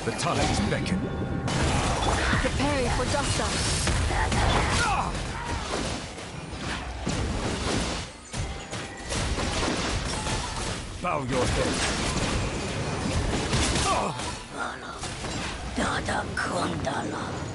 The tides beckon. Prepare for dust. Bow your head. Dada Kundala.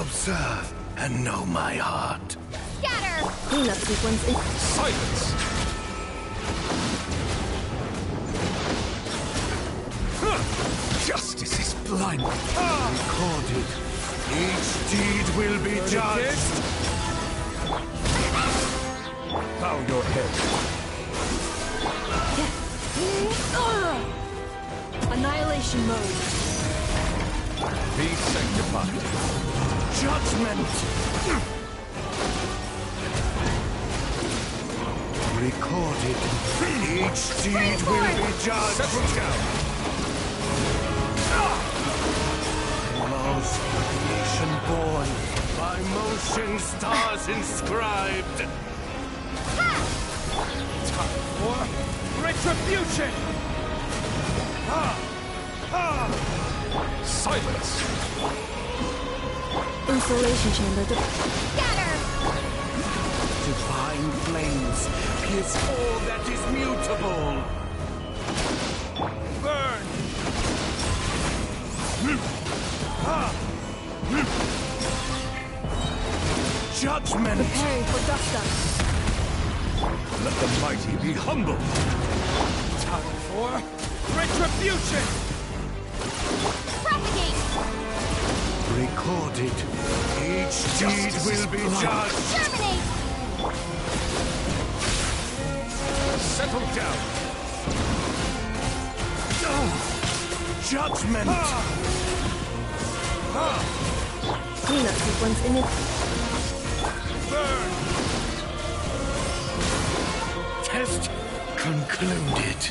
Observe and know my heart. Scatter! Cleanup sequence in. Silence! Justice is blind. Recorded. Each deed will be judged. Bow your head. Annihilation mode. Be sanctified. Judgment. Recorded. Each deed will be judged. Settle down. Most nation born, by motion stars inscribed. Time for retribution! Silence! Insulation chamber. Scatter! Divine flames pierce all that is mutable. Burn! Judgment. Preparing for dust. Let the mighty be humble! Time for retribution! Propagate! Recorded. Each deed will be judged. Terminate! Settle down! Judgment. Cleanup sequence in. Burn! Test concluded.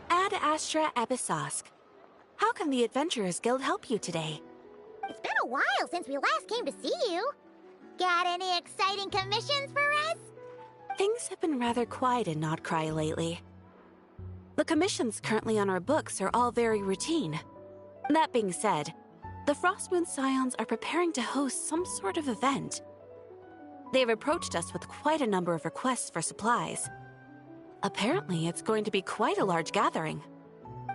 Ad Astra Abyssosque. How can the Adventurers Guild help you today? It's been a while since we last came to see you. Got any exciting commissions for us? Things have been rather quiet in Notcry lately. The commissions currently on our books are all very routine. That being said, the Frostmoon Scions are preparing to host some sort of event. They've approached us with quite a number of requests for supplies. Apparently, it's going to be quite a large gathering.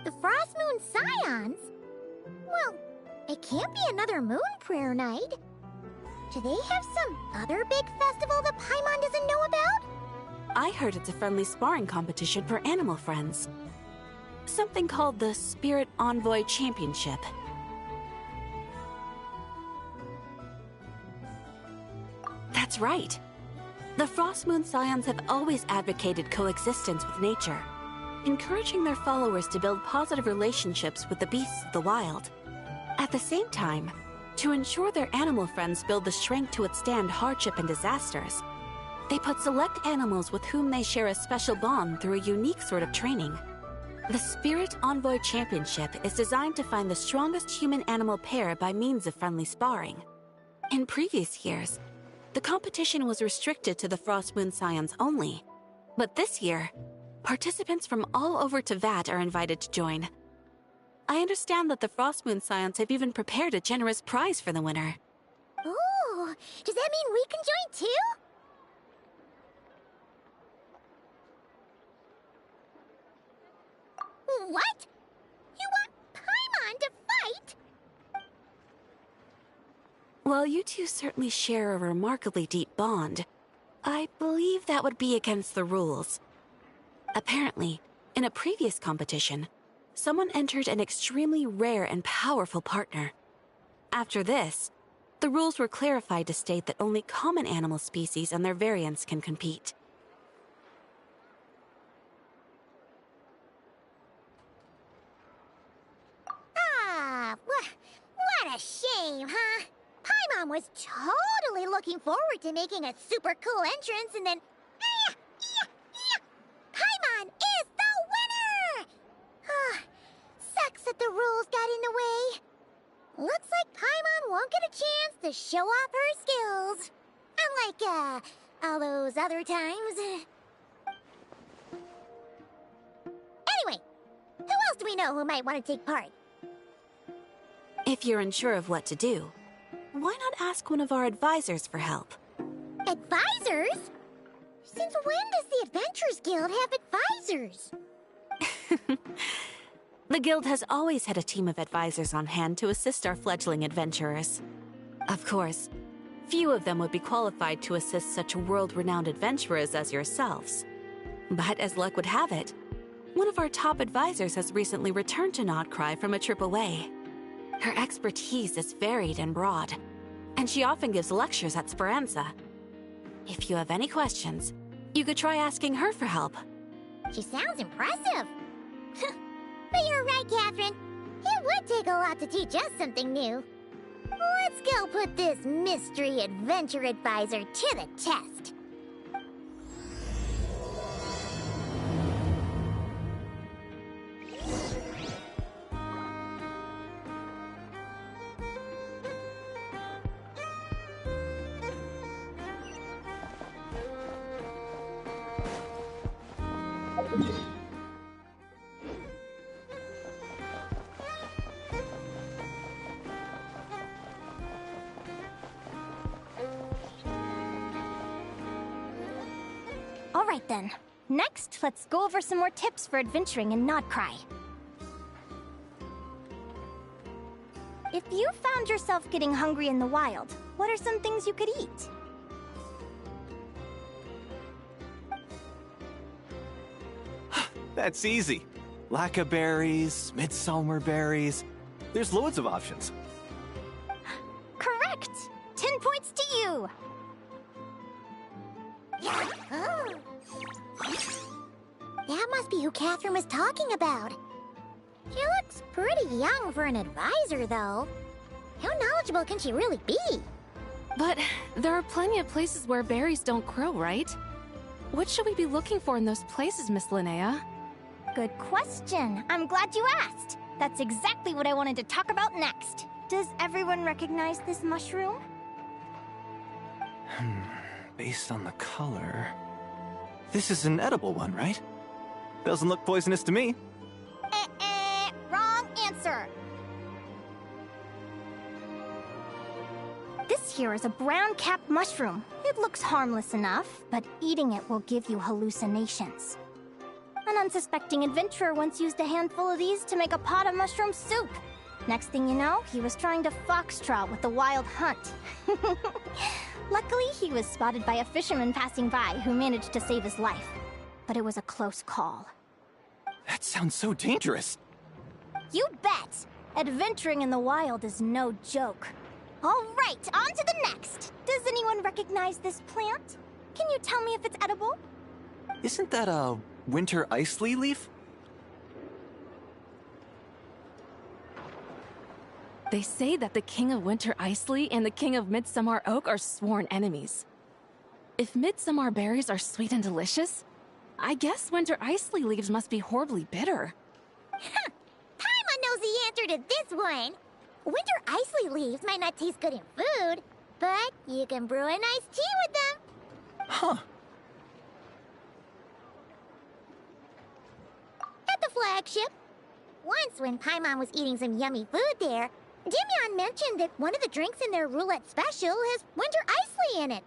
The Frostmoon Scions? Well, it can't be another Moon Prayer Night. Do they have some other big festival that Paimon doesn't know about? I heard it's a friendly sparring competition for animal friends. Something called the Spirit Envoy Championship. That's right. The Frost Moon Scions have always advocated coexistence with nature, encouraging their followers to build positive relationships with the beasts of the wild. At the same time, to ensure their animal friends build the strength to withstand hardship and disasters, they put select animals with whom they share a special bond through a unique sort of training. The Spirit Envoy Championship is designed to find the strongest human-animal pair by means of friendly sparring. In previous years, the competition was restricted to the Frost Moon Scions only, but this year, participants from all over Teyvat are invited to join. I understand that the Frost Moon Scions have even prepared a generous prize for the winner. Ooh, does that mean we can join too? What? You want Paimon to fight? While you two certainly share a remarkably deep bond, I believe that would be against the rules. Apparently, in a previous competition, someone entered an extremely rare and powerful partner. After this, the rules were clarified to state that only common animal species and their variants can compete. Ah, what a shame, huh? Paimon was totally looking forward to making a super cool entrance, and then... Paimon is the winner! Sucks that the rules got in the way. Looks like Paimon won't get a chance to show off her skills. Unlike, all those other times. Anyway, who else do we know who might want to take part? If you're unsure of what to do, why not ask one of our advisors for help? Advisors? Since when does the Adventurers Guild have advisors? The Guild has always had a team of advisors on hand to assist our fledgling adventurers. Of course, few of them would be qualified to assist such world-renowned adventurers as yourselves. But as luck would have it, one of our top advisors has recently returned to Notcry from a trip away. Her expertise is varied and broad, and she often gives lectures at Speranza. If you have any questions, you could try asking her for help. She sounds impressive. But you're right, Catherine. It would take a lot to teach us something new. Let's go put this mystery adventure advisor to the test. Alright then. Next, let's go over some more tips for adventuring in Notcry. If you found yourself getting hungry in the wild, what are some things you could eat? That's easy. Lacca berries, midsummer berries. There's loads of options. Correct! 10 points to you! Oh. That must be who Catherine was talking about. She looks pretty young for an advisor, though. How knowledgeable can she really be? But there are plenty of places where berries don't grow, right? What should we be looking for in those places, Miss Linnea? Good question. I'm glad you asked. That's exactly what I wanted to talk about next. Does everyone recognize this mushroom? Based on the color... This is an edible one, right? Doesn't look poisonous to me. Wrong answer. This here is a brown-capped mushroom. It looks harmless enough, but eating it will give you hallucinations. An unsuspecting adventurer once used a handful of these to make a pot of mushroom soup. Next thing you know, he was trying to foxtrot with the wild hunt. Luckily, he was spotted by a fisherman passing by who managed to save his life. But it was a close call. That sounds so dangerous. You bet! Adventuring in the wild is no joke. All right, on to the next. Does anyone recognize this plant? Can you tell me if it's edible? Isn't that a winter ice leaf? They say that the King of Winter Isley and the King of Midsummer Oak are sworn enemies. If Midsummer berries are sweet and delicious, I guess Winter Isley leaves must be horribly bitter. Paimon knows the answer to this one. Winter Isley leaves might not taste good in food, but you can brew a nice tea with them. Huh. At the flagship. Once when Paimon was eating some yummy food there, Dimyon mentioned that one of the drinks in their roulette special has Winter Isley in it.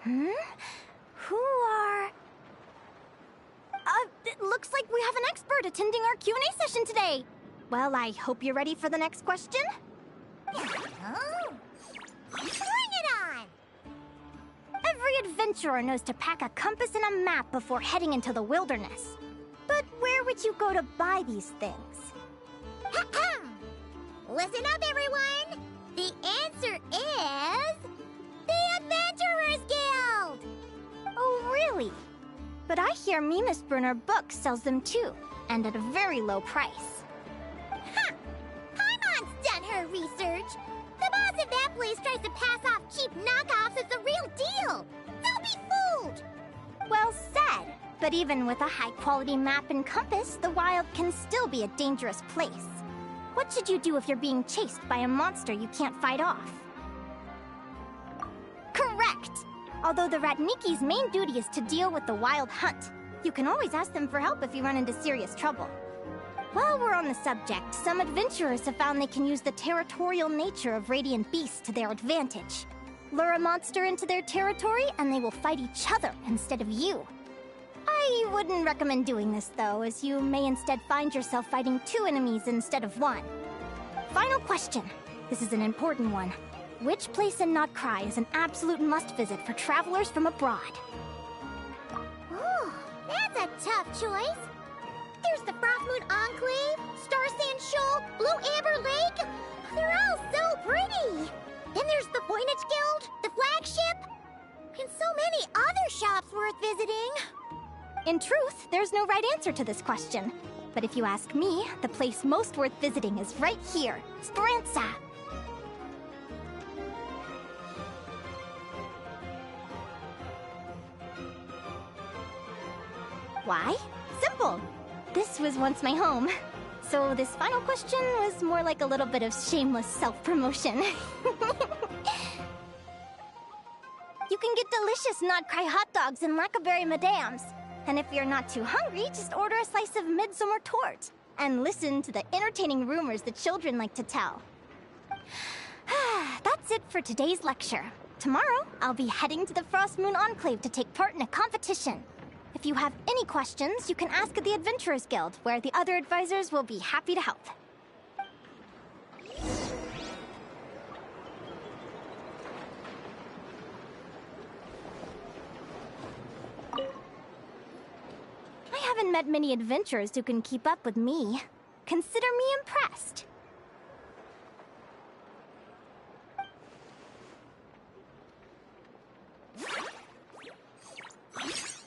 Who are... it looks like we have an expert attending our Q&A session today. Well, I hope you're ready for the next question. Oh. Bring it on! Every adventurer knows to pack a compass and a map before heading into the wilderness. But where would you go to buy these things? Listen up, everyone! The answer is... the Adventurers Guild! Oh, really? But I hear Mimas Brunner Books sells them too, and at a very low price. Ha! Paimon's done her research! The boss of that place tries to pass off cheap knockoffs as the real deal! Don't be fooled! Well said. But even with a high-quality map and compass, the wild can still be a dangerous place. What should you do if you're being chased by a monster you can't fight off? Correct! Although the Ratniki's main duty is to deal with the wild hunt, you can always ask them for help if you run into serious trouble. While we're on the subject, some adventurers have found they can use the territorial nature of radiant beasts to their advantage. Lure a monster into their territory and they will fight each other instead of you. I wouldn't recommend doing this though, as you may instead find yourself fighting 2 enemies instead of 1. Final question. This is an important one. Which place in Notcry is an absolute must-visit for travelers from abroad? Ooh, that's a tough choice. There's the Frostmoon Enclave, Star Sand Shoal, Blue Amber Lake. They're all so pretty. Then there's the Voynich Guild, the flagship, and so many other shops worth visiting. In truth, there's no right answer to this question. But if you ask me, the place most worth visiting is right here, Speranza. Why? Simple. This was once my home. So this final question was more like a little bit of shameless self-promotion. You can get delicious Notcry hot dogs and Lackberry Madams. And if you're not too hungry, just order a slice of Midsummer Tort. And listen to the entertaining rumors the children like to tell. That's it for today's lecture. Tomorrow, I'll be heading to the Frostmoon Enclave to take part in a competition. If you have any questions, you can ask at the Adventurers Guild, where the other advisors will be happy to help. I haven't met many adventurers who can keep up with me. Consider me impressed.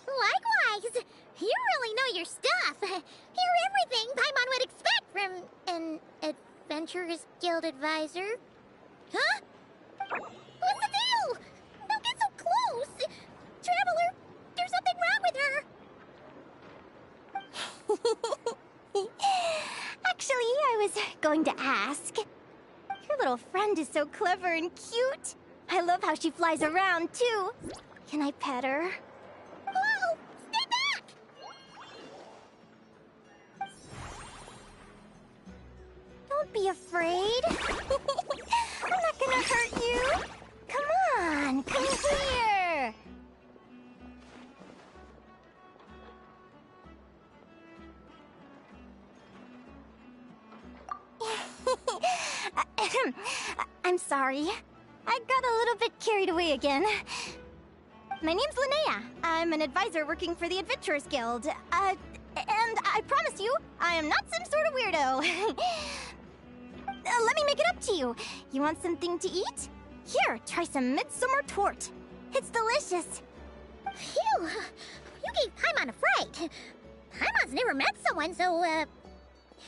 Likewise! You really know your stuff. You're everything Paimon would expect from an Adventurers Guild advisor. Huh? What's the deal? Don't get so close! Traveler, there's something wrong with her! Actually, I was going to ask. Your little friend is so clever and cute. I love how she flies around, too. Can I pet her? Whoa! Stay back! Don't be afraid. I'm not gonna hurt you. Come on, come here. I'm sorry. I got a little bit carried away again. My name's Linnea. I'm an advisor working for the Adventurers Guild. And I promise you, I am not some sort of weirdo. Let me make it up to you. You want something to eat? Here, try some midsummer tort. It's delicious. Phew! You gave Paimon a fright. Paimon's never met someone so,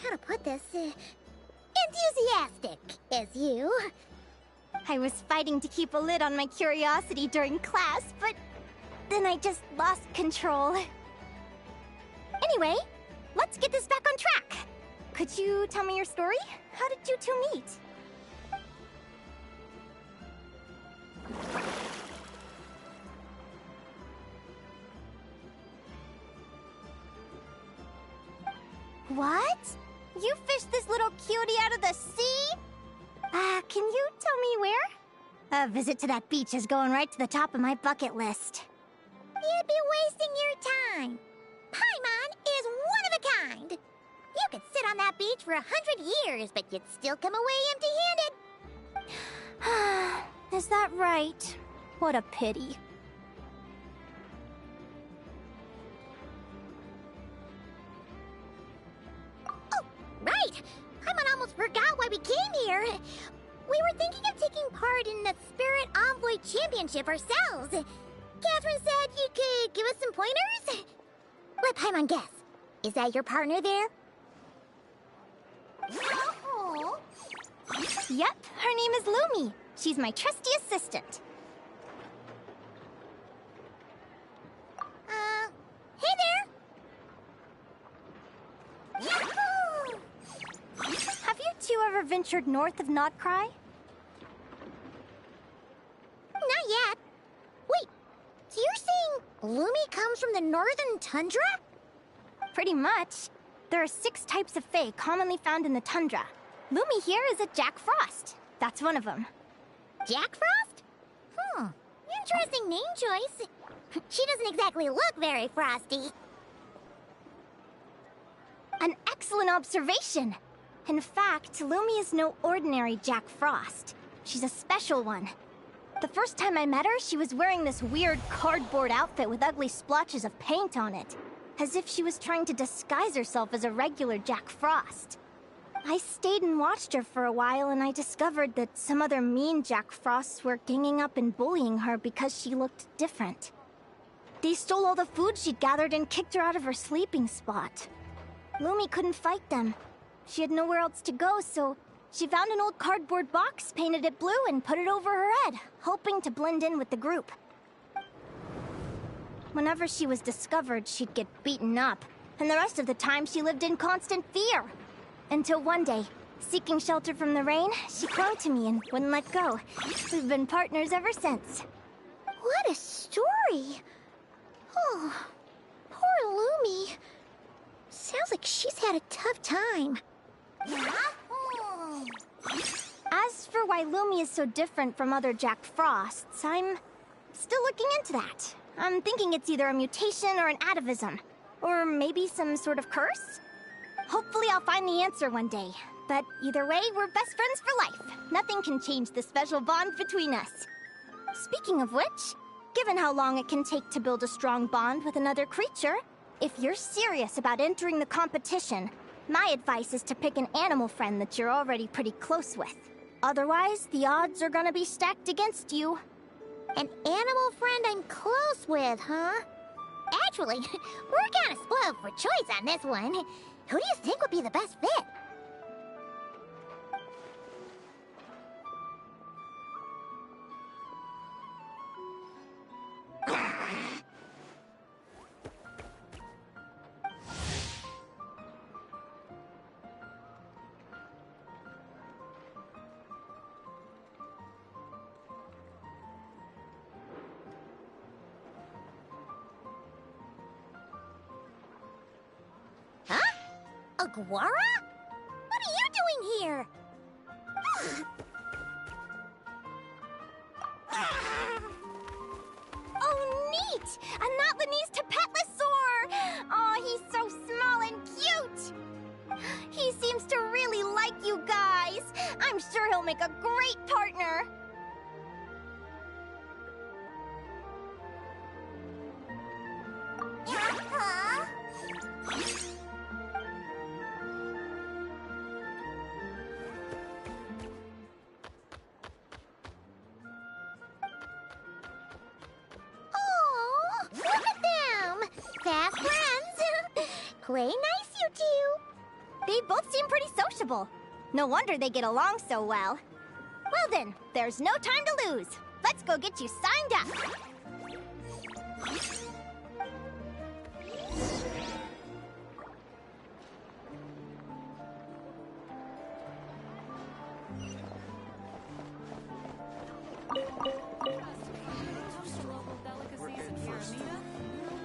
how to put this, enthusiastic as you. I was fighting to keep a lid on my curiosity during class, but then I just lost control. Anyway, let's get this back on track. Could you tell me your story? How did you two meet? What? You fished this little cutie out of the sea? Can you tell me where? A visit to that beach is going right to the top of my bucket list. You'd be wasting your time. Paimon is one of a kind. You could sit on that beach for 100 years, but you'd still come away empty-handed. Is that right? What a pity. Oh, right! Paimon almost forgot why we came here. We were thinking of taking part in the Spirit Envoy Championship ourselves. Catherine said you could give us some pointers? Let Paimon guess. Is that your partner there? Oh. Yep, her name is Lumi. She's my trusty assistant. Hey there! Yahoo! Have you two ever ventured north of Notcry? Not yet. Wait, so you're saying Lumi comes from the northern tundra? Pretty much. There are 6 types of Fae commonly found in the tundra. Lumi here is a Jack Frost. That's one of them. Jack Frost? Interesting name choice. She doesn't exactly look very frosty. An excellent observation. In fact, Lumi is no ordinary Jack Frost. She's a special one. The first time I met her, she was wearing this weird cardboard outfit with ugly splotches of paint on it, as if she was trying to disguise herself as a regular Jack Frost. I stayed and watched her for a while, and I discovered that some other mean Jack Frosts were ganging up and bullying her because she looked different. They stole all the food she'd gathered and kicked her out of her sleeping spot. Lumi couldn't fight them. She had nowhere else to go, so she found an old cardboard box, painted it blue, and put it over her head, hoping to blend in with the group. Whenever she was discovered, she'd get beaten up, and the rest of the time she lived in constant fear. Until one day, seeking shelter from the rain, she clung to me and wouldn't let go. We've been partners ever since. What a story! Oh, poor Lumi. Sounds like she's had a tough time. As for why Lumi is so different from other Jack Frosts, I'm still looking into that. I'm thinking it's either a mutation or an atavism. Or maybe some sort of curse? Hopefully I'll find the answer one day. But either way, we're best friends for life. Nothing can change the special bond between us. Speaking of which, given how long it can take to build a strong bond with another creature, if you're serious about entering the competition, my advice is to pick an animal friend that you're already pretty close with. Otherwise, the odds are gonna be stacked against you. An animal friend I'm close with, huh? Actually, we're kinda spoiled for choice on this one. Who do you think would be the best fit? Aguara? What are you doing here? Oh, neat! A Notlanese Tapetlosaur! Oh, he's so small and cute! He seems to really like you guys. I'm sure he'll make a great partner. Huh? Play nice, you two. They both seem pretty sociable. No wonder they get along so well. Well then, there's no time to lose. Let's go get you signed up.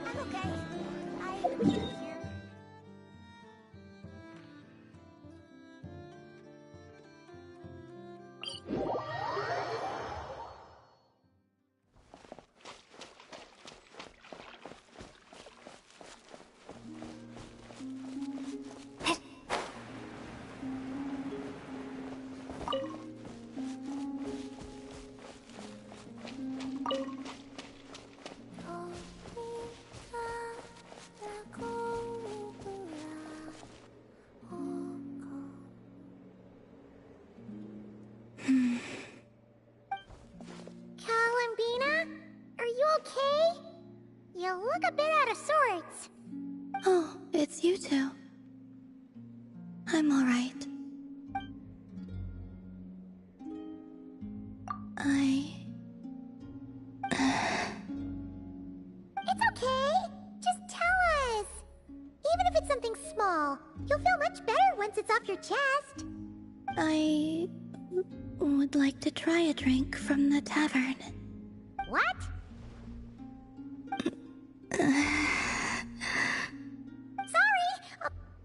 I'm okay. I here. Columbina, are you okay? You look a bit out of sorts. Oh, it's you two. I'm alright. It's okay. Just tell us. Even if it's something small, you'll feel much better once it's off your chest. I would like to try a drink from the tavern. What? Sorry.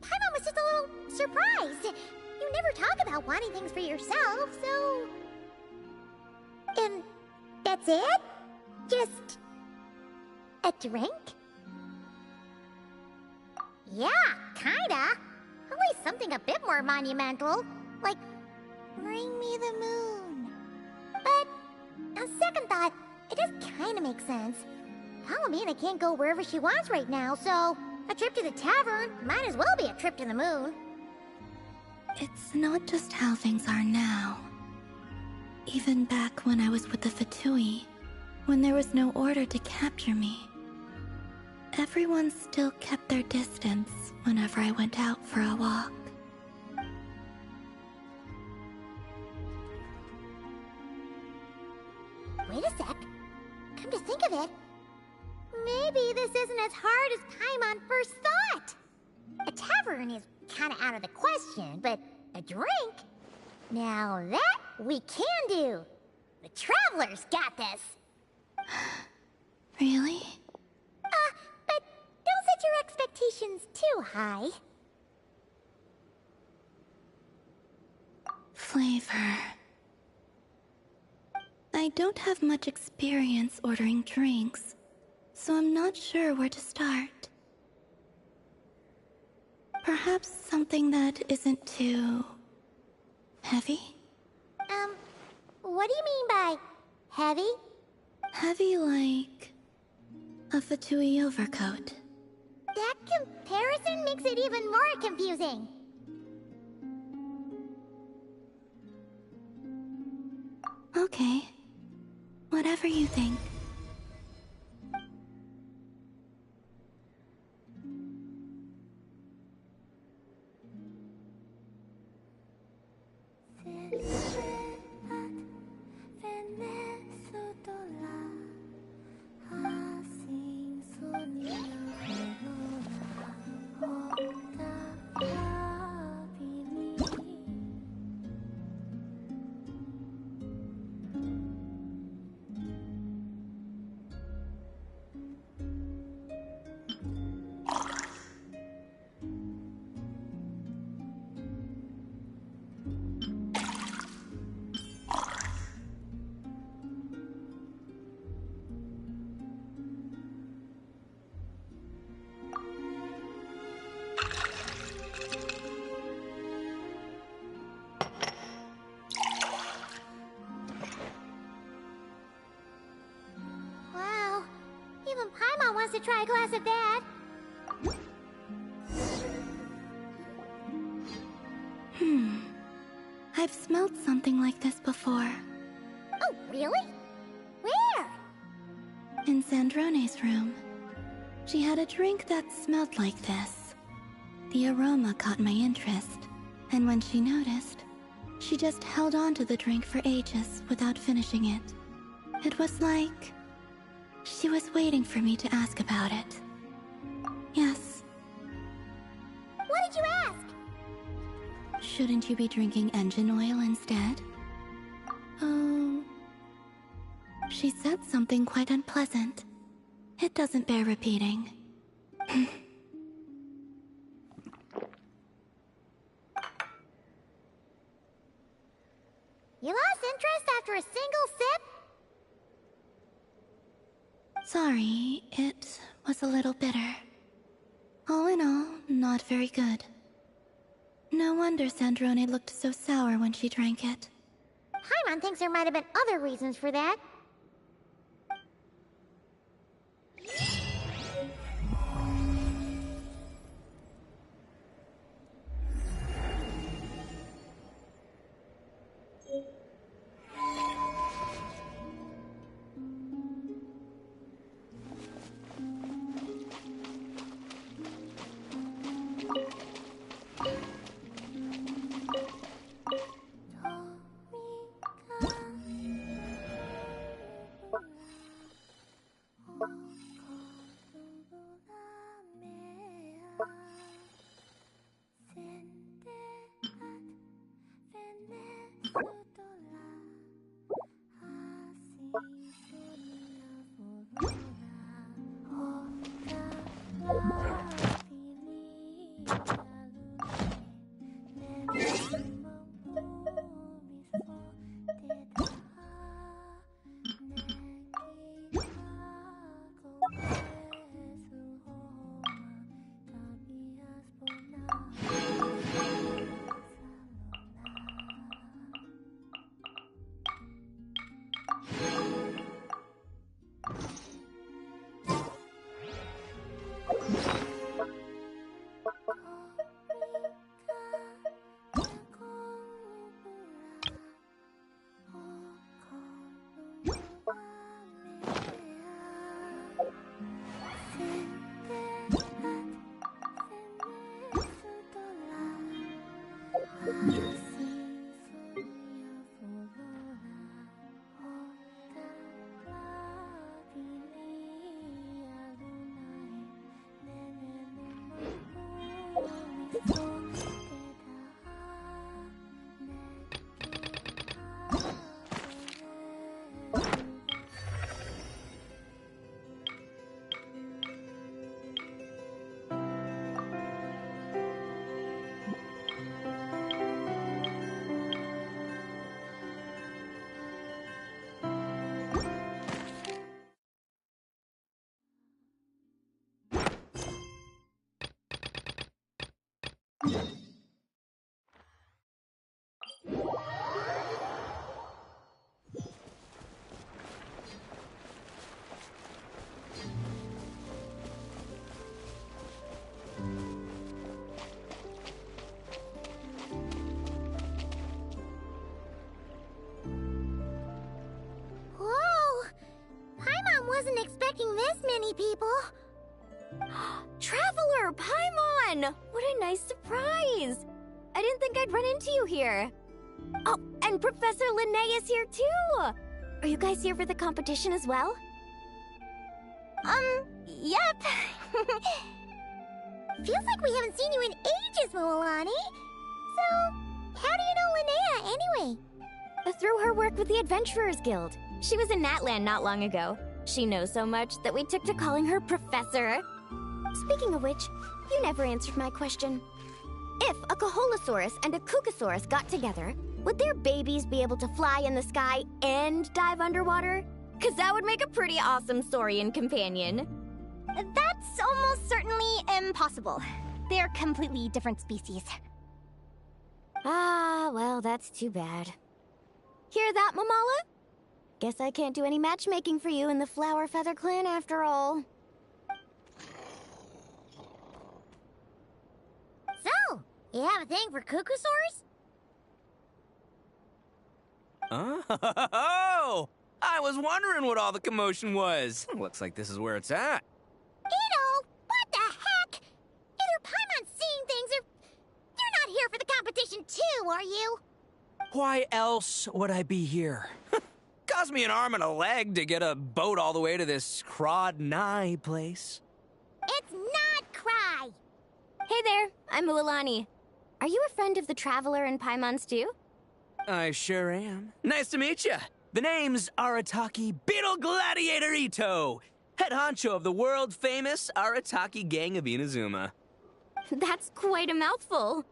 Paimon was just a little surprised. You never talk about wanting things for yourself, so... And that's it? Just... a drink? Yeah, kinda. Only something a bit more monumental. Like, bring me the moon. But, on second thought, it does kinda make sense. Palomina can't go wherever she wants right now, so a trip to the tavern might as well be a trip to the moon. It's not just how things are now. Even back when I was with the Fatui, when there was no order to capture me, everyone still kept their distance whenever I went out for a walk. Wait a sec. Come to think of it, maybe this isn't as hard as Paimon first thought. A tavern is kinda out of the question, but a drink? Now that we can do. The Travelers got this. Really? But don't set your expectations too high. Flavor. I don't have much experience ordering drinks, so I'm not sure where to start. Perhaps something that isn't too... heavy? What do you mean by heavy? Heavy like... a Fatui overcoat. That comparison makes it even more confusing. Okay. Whatever you think. Wow, even Paimon wants to try a glass of that. I've smelled something like this before. Oh, really? Where? In Sandrone's room. She had a drink that smelled like this. The aroma caught my interest, and when she noticed, she just held on to the drink for ages without finishing it. It was like she was waiting for me to ask about it. Yes. What did you ask? Shouldn't you be drinking engine oil instead? Oh. She said something quite unpleasant. It doesn't bear repeating. You lost interest after a single sip? Sorry, it was a little bitter. All in all, not very good. No wonder Sandrone looked so sour when she drank it. Paimon thinks there might have been other reasons for that. Wasn't expecting this many people. Traveler, Paimon! What a nice surprise! I didn't think I'd run into you here. Oh, and Professor Linné is here too! Are you guys here for the competition as well? Yep. Feels like we haven't seen you in ages, Moalani. So, how do you know Linnea anyway? Through her work with the Adventurers Guild. She was in Natlan not long ago. She knows so much that we took to calling her Professor. Speaking of which, you never answered my question. If a Kaholosaurus and a Kukasaurus got together, would their babies be able to fly in the sky and dive underwater? 'Cause that would make a pretty awesome Saurian companion. That's almost certainly impossible. They're completely different species. Ah, well, that's too bad. Hear that, Mamala? Guess I can't do any matchmaking for you in the Flower Feather Clan after all. So, you have a thing for Kukusaurs? Oh! I was wondering what all the commotion was. Looks like this is where it's at. Ito, what the heck? Either Paimon's seeing things competition too, are you? Why else would I be here? Cost me an arm and a leg to get a boat all the way to this Crod Nye place. It's not Cry! Hey there, I'm Ualani. Are you a friend of the Traveler and Paimon Stew? I sure am. Nice to meet you. The name's Arataki Beetle Gladiator Ito, head honcho of the world-famous Arataki Gang of Inazuma. That's quite a mouthful.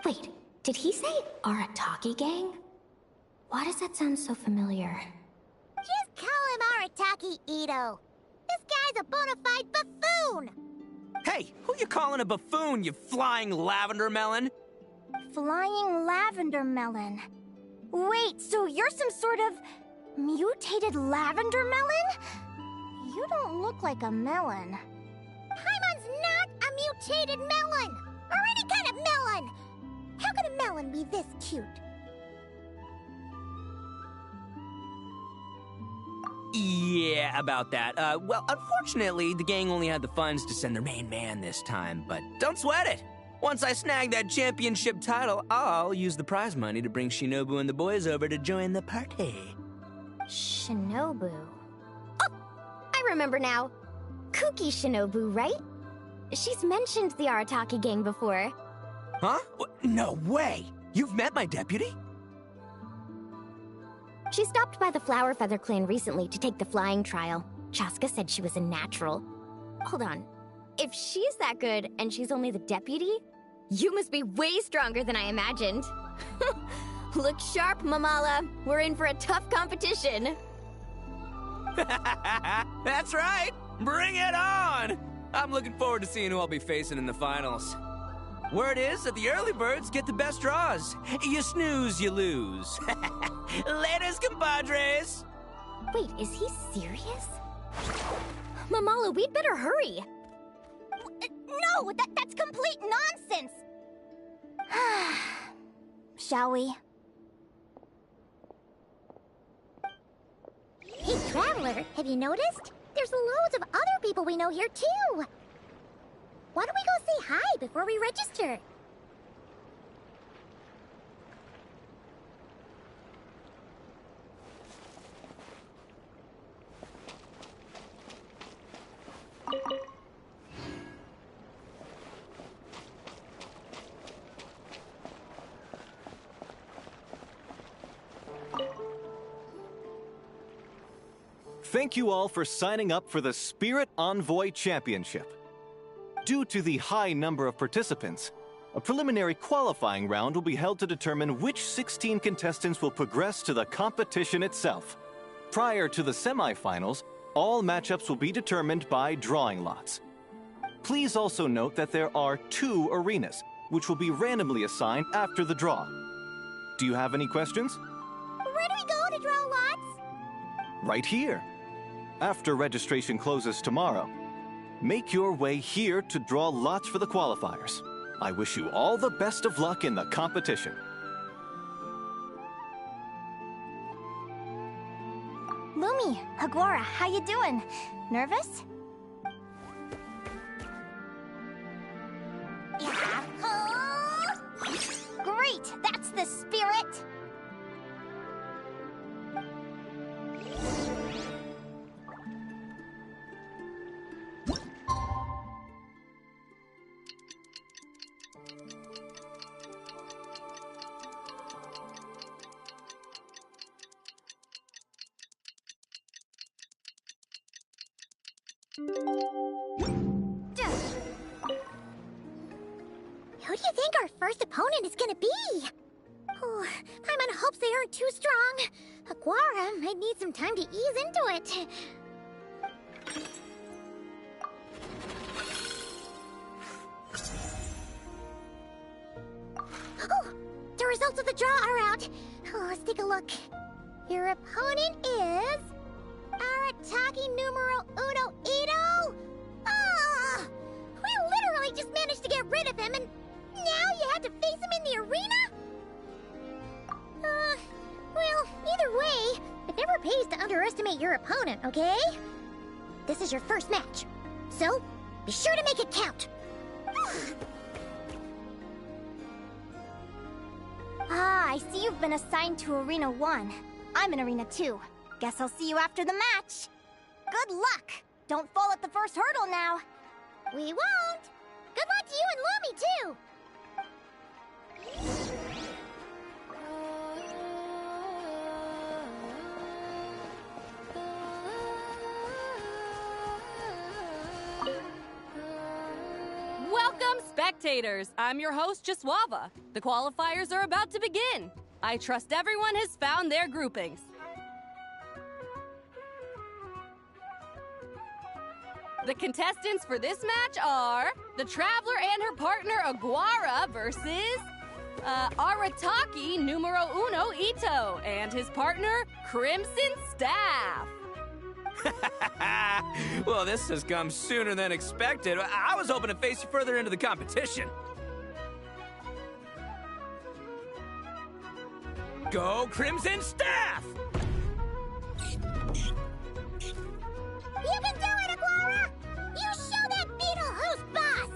Wait, did he say Arataki Gang? Why does that sound so familiar? Just call him Arataki Ito. This guy's a bona fide buffoon! Hey, who you calling a buffoon, you flying lavender melon? Flying lavender melon. Wait, so you're some sort of mutated lavender melon? You don't look like a melon. Paimon's not a mutated melon! Or any kind of melon! How could a melon be this cute? Yeah, about that. Well, unfortunately, the gang only had the funds to send their main man this time, but don't sweat it. Once I snag that championship title, I'll use the prize money to bring Shinobu and the boys over to join the party. Shinobu. Oh, I remember now. Kuki Shinobu, right? She's mentioned the Arataki Gang before. Huh? No way! You've met my deputy? She stopped by the Flower Feather clan recently to take the flying trial. Chaska said she was a natural. Hold on. If she's that good and she's only the deputy, you must be way stronger than I imagined. Look sharp, Mamala. We're in for a tough competition. That's right! Bring it on! I'm looking forward to seeing who I'll be facing in the finals. Word is that the early birds get the best draws. You snooze, you lose. Laters, compadres! Wait, is he serious? Mamala, we'd better hurry. No, that's complete nonsense! Shall we? Hey, Traveler, have you noticed? There's loads of other people we know here, too! Why don't we go say hi before we register? Thank you all for signing up for the Spirit Envoy Championship. Due to the high number of participants, a preliminary qualifying round will be held to determine which 16 contestants will progress to the competition itself. Prior to the semifinals, all matchups will be determined by drawing lots. Please also note that there are 2 arenas, which will be randomly assigned after the draw. Do you have any questions? Where do we go to draw lots? Right here. After registration closes tomorrow, make your way here to draw lots for the qualifiers. I wish you all the best of luck in the competition. Lumi, Haguara, how you doing? Nervous? Great, that's the spirit! Who do you think our first opponent is gonna be? Oh, Paimon hopes they aren't too strong. Haguara might need some time to ease into it. Oh, the results of the draw are out. Oh, let's take a look. Your opponent is... Arataki numero uno Ito? Ah! We literally just managed to get rid of him, and now you have to face him in the arena? Well, either way, it never pays to underestimate your opponent, okay? This is your first match, so be sure to make it count. I see you've been assigned to Arena 1. I'm in Arena 2. Guess I'll see you after the match. Good luck! Don't fall at the first hurdle now. We won't! Good luck to you and Lumi, too! Welcome, spectators! I'm your host, Jaswava. The qualifiers are about to begin. I trust everyone has found their groupings. The contestants for this match are the Traveler and her partner Aguara versus Arataki numero uno Ito and his partner Crimson Staff. Well, this has come sooner than expected. I was hoping to face you further into the competition. Go Crimson Staff! You can do it, Aguara! You show that beetle who's boss!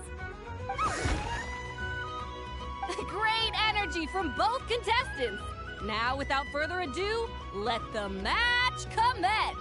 Great energy from both contestants. Now, without further ado, let the match commence.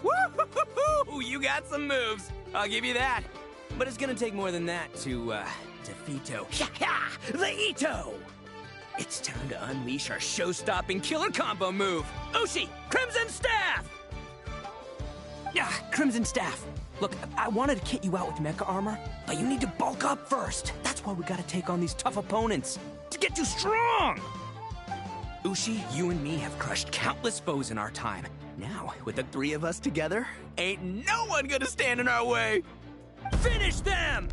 Woo-hoo-hoo-hoo! You got some moves. I'll give you that. But it's gonna take more than that to, defeat the Ito! It's time to unleash our show-stopping killer combo move. Ushi, Crimson Staff! Crimson Staff. Look, I wanted to kit you out with mecha armor, but you need to bulk up first. That's why we gotta take on these tough opponents. To get you strong! Ushi, you and me have crushed countless foes in our time. Now, with the three of us together, ain't no one gonna stand in our way! Finish them!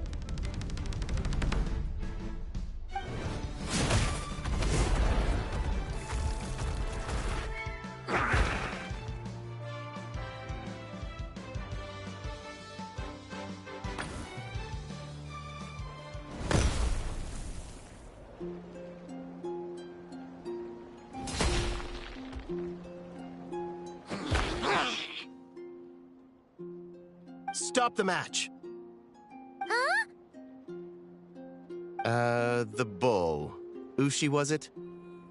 Stop the match. Huh? The bull. Ushi, was it?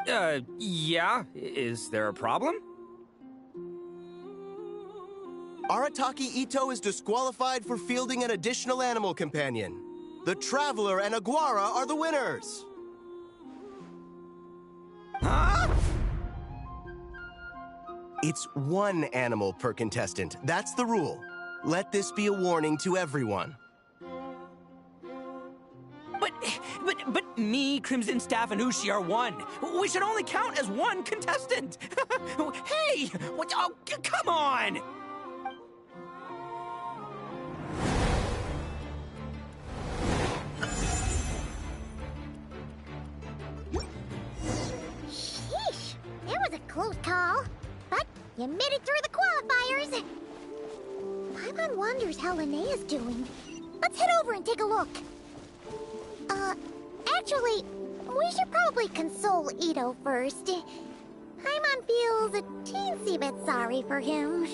Yeah. Is there a problem? Arataki Ito is disqualified for fielding an additional animal companion. The Traveler and Aguara are the winners. Huh? It's one animal per contestant. That's the rule. Let this be a warning to everyone. But me, Crimson Staff, and Ushi are one. We should only count as one contestant. Hey, what? Oh, come on! Sheesh, that was a close call. But you made it through the qualifiers. Paimon wonders how Linnea's doing. Let's head over and take a look. Actually, we should probably console Ito first. Paimon feels a teensy bit sorry for him.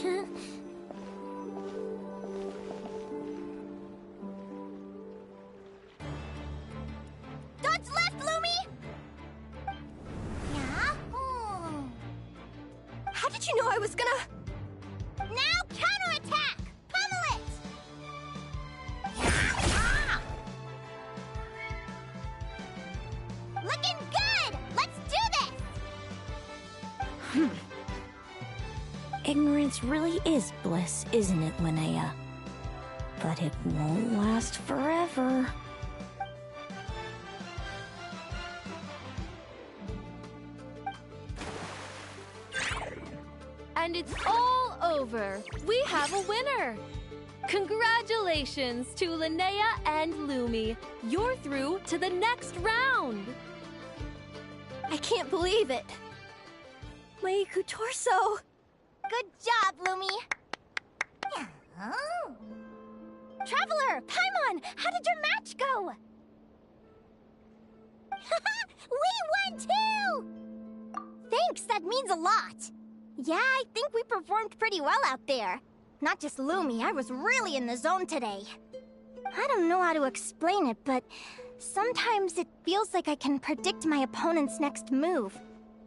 Dodge left, Lumi! Yeah? How did you know I was gonna... Now counterattack! Pummel it! Looking good! Let's do this! Ignorance really is bliss, isn't it, Linnea? But it won't last forever. And it's all over. We have a winner. Congratulations to Linnea and Lumi. You're through to the next round. I can't believe it. Meiku Torso. Good job, Lumi! Oh. Traveler, Paimon, how did your match go? We won too! Thanks, that means a lot. Yeah, I think we performed pretty well out there. Not just Lumi, I was really in the zone today. I don't know how to explain it, but sometimes it feels like I can predict my opponent's next move.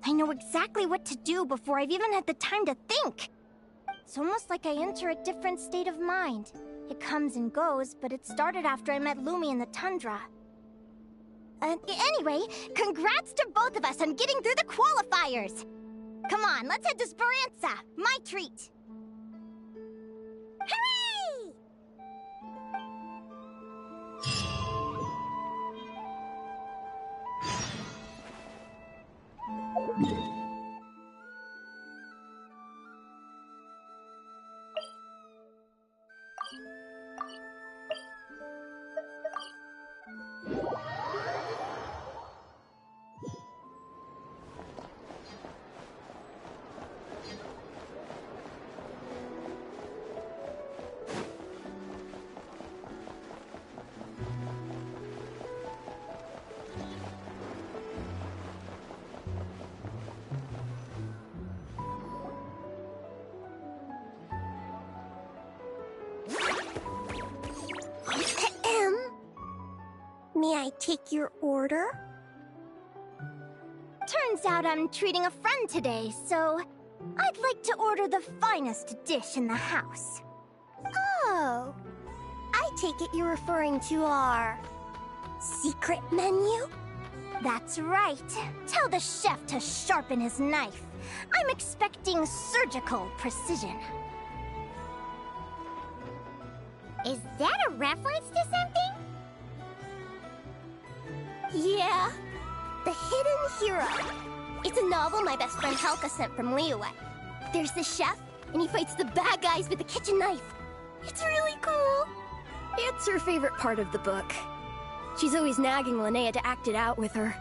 I know exactly what to do before I've even had the time to think. It's almost like I enter a different state of mind. It comes and goes, but it started after I met Lumi in the tundra. Anyway, congrats to both of us on getting through the qualifiers! Come on, let's head to Speranza, my treat! Hooray! May I take your order? Turns out I'm treating a friend today, so I'd like to order the finest dish in the house. Oh, I take it you're referring to our secret menu? That's right. Tell the chef to sharpen his knife. I'm expecting surgical precision. Is that a reference to something? Yeah. The Hidden Hero. It's a novel my best friend Halka sent from Liyue. There's the chef, and he fights the bad guys with a kitchen knife. It's really cool. It's her favorite part of the book. She's always nagging Linnea to act it out with her.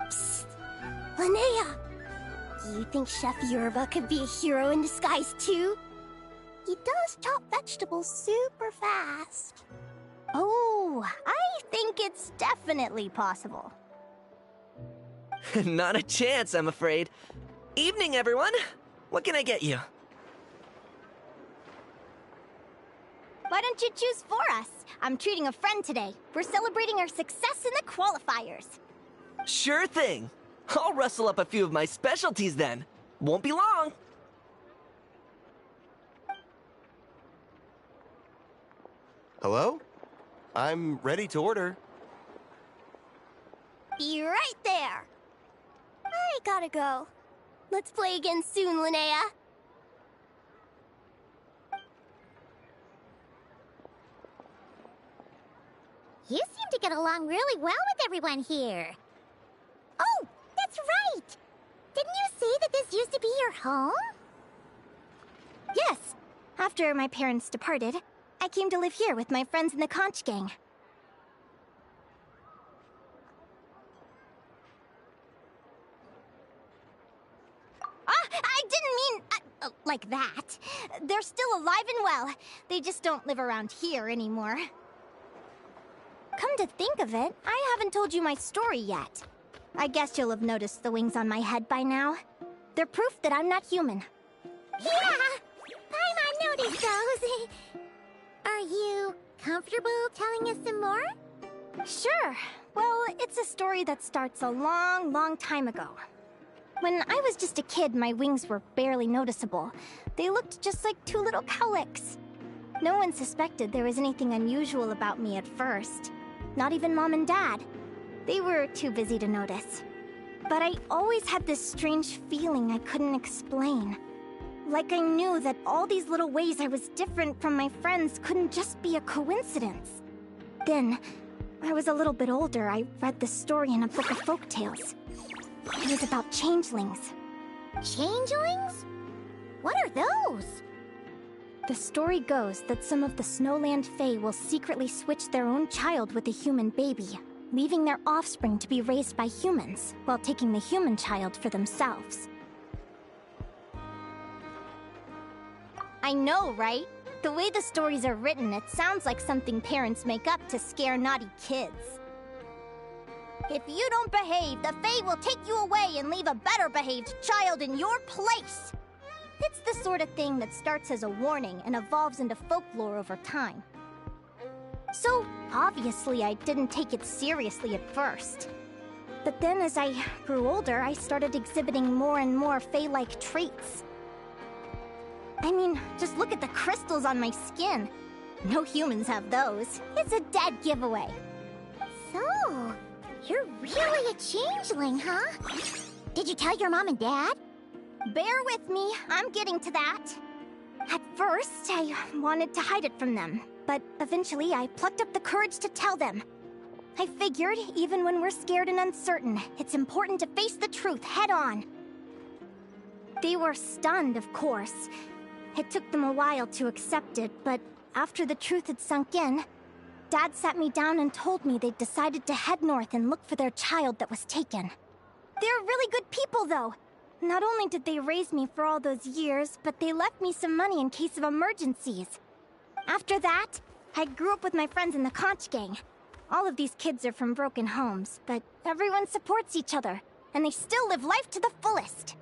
Psst. Linnea! You think Chef Yerba could be a hero in disguise too? He does chop vegetables super fast. Oh, I think it's definitely possible. Not a chance, I'm afraid. Evening, everyone. What can I get you? Why don't you choose for us? I'm treating a friend today. We're celebrating our success in the qualifiers. Sure thing. I'll rustle up a few of my specialties then. Won't be long. Hello? I'm ready to order. Be right there. I gotta go. Let's play again soon, Linnea. You seem to get along really well with everyone here. Oh, that's right! Didn't you say that this used to be your home? Yes. After my parents departed, I came to live here with my friends in the Conch Gang. I didn't mean like that. They're still alive and well. They just don't live around here anymore. Come to think of it, I haven't told you my story yet. I guess you'll have noticed the wings on my head by now. They're proof that I'm not human. Yeah! Paimon noticed those. Are you comfortable telling us some more? Sure. Well, it's a story that starts a long, long time ago. When I was just a kid, my wings were barely noticeable. They looked just like two little cowlicks. No one suspected there was anything unusual about me at first. Not even Mom and Dad. They were too busy to notice. But I always had this strange feeling I couldn't explain. Like I knew that all these little ways I was different from my friends couldn't just be a coincidence. Then, when I was a little bit older, I read this story in a book of folktales. It was about changelings. Changelings? What are those? The story goes that some of the Snowland Fae will secretly switch their own child with a human baby, leaving their offspring to be raised by humans, while taking the human child for themselves. I know, right? The way the stories are written, it sounds like something parents make up to scare naughty kids. If you don't behave, the Fae will take you away and leave a better-behaved child in your place! It's the sort of thing that starts as a warning and evolves into folklore over time. So, obviously, I didn't take it seriously at first. But then as I grew older, I started exhibiting more and more Fae-like traits. I mean, just look at the crystals on my skin. No humans have those. It's a dead giveaway. So, you're really a changeling, huh? Did you tell your mom and dad? Bear with me, I'm getting to that. At first, I wanted to hide it from them, but eventually I plucked up the courage to tell them. I figured, even when we're scared and uncertain, it's important to face the truth head on. They were stunned, of course. It took them a while to accept it, but after the truth had sunk in, Dad sat me down and told me they'd decided to head north and look for their child that was taken. They're really good people, though. Not only did they raise me for all those years, but they left me some money in case of emergencies. After that, I grew up with my friends in the Conch Gang. All of these kids are from broken homes, but everyone supports each other, and they still live life to the fullest.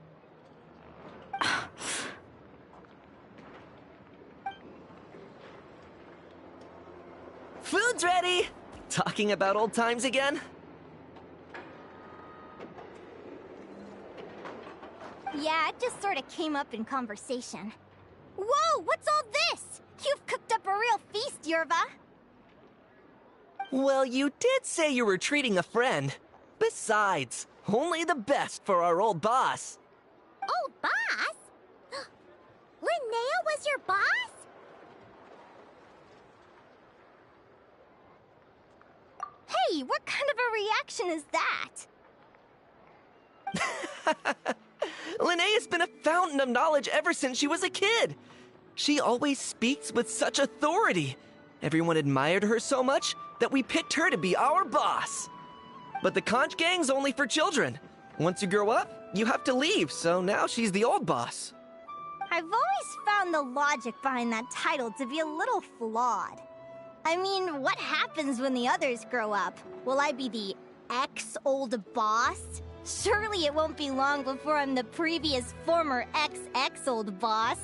Food's ready! Talking about old times again? Yeah, it just sort of came up in conversation. Whoa, what's all this? You've cooked up a real feast, Yerva. Well, you did say you were treating a friend. Besides, only the best for our old boss. Old boss? Linnea was your boss? Hey, what kind of a reaction is that? Linnea's been a fountain of knowledge ever since she was a kid. She always speaks with such authority. Everyone admired her so much that we picked her to be our boss. But the conch gang's only for children. Once you grow up, you have to leave, so now she's the old boss. I've always found the logic behind that title to be a little flawed. I mean, what happens when the others grow up? Will I be the ex-old boss? Surely it won't be long before I'm the previous former ex-old boss.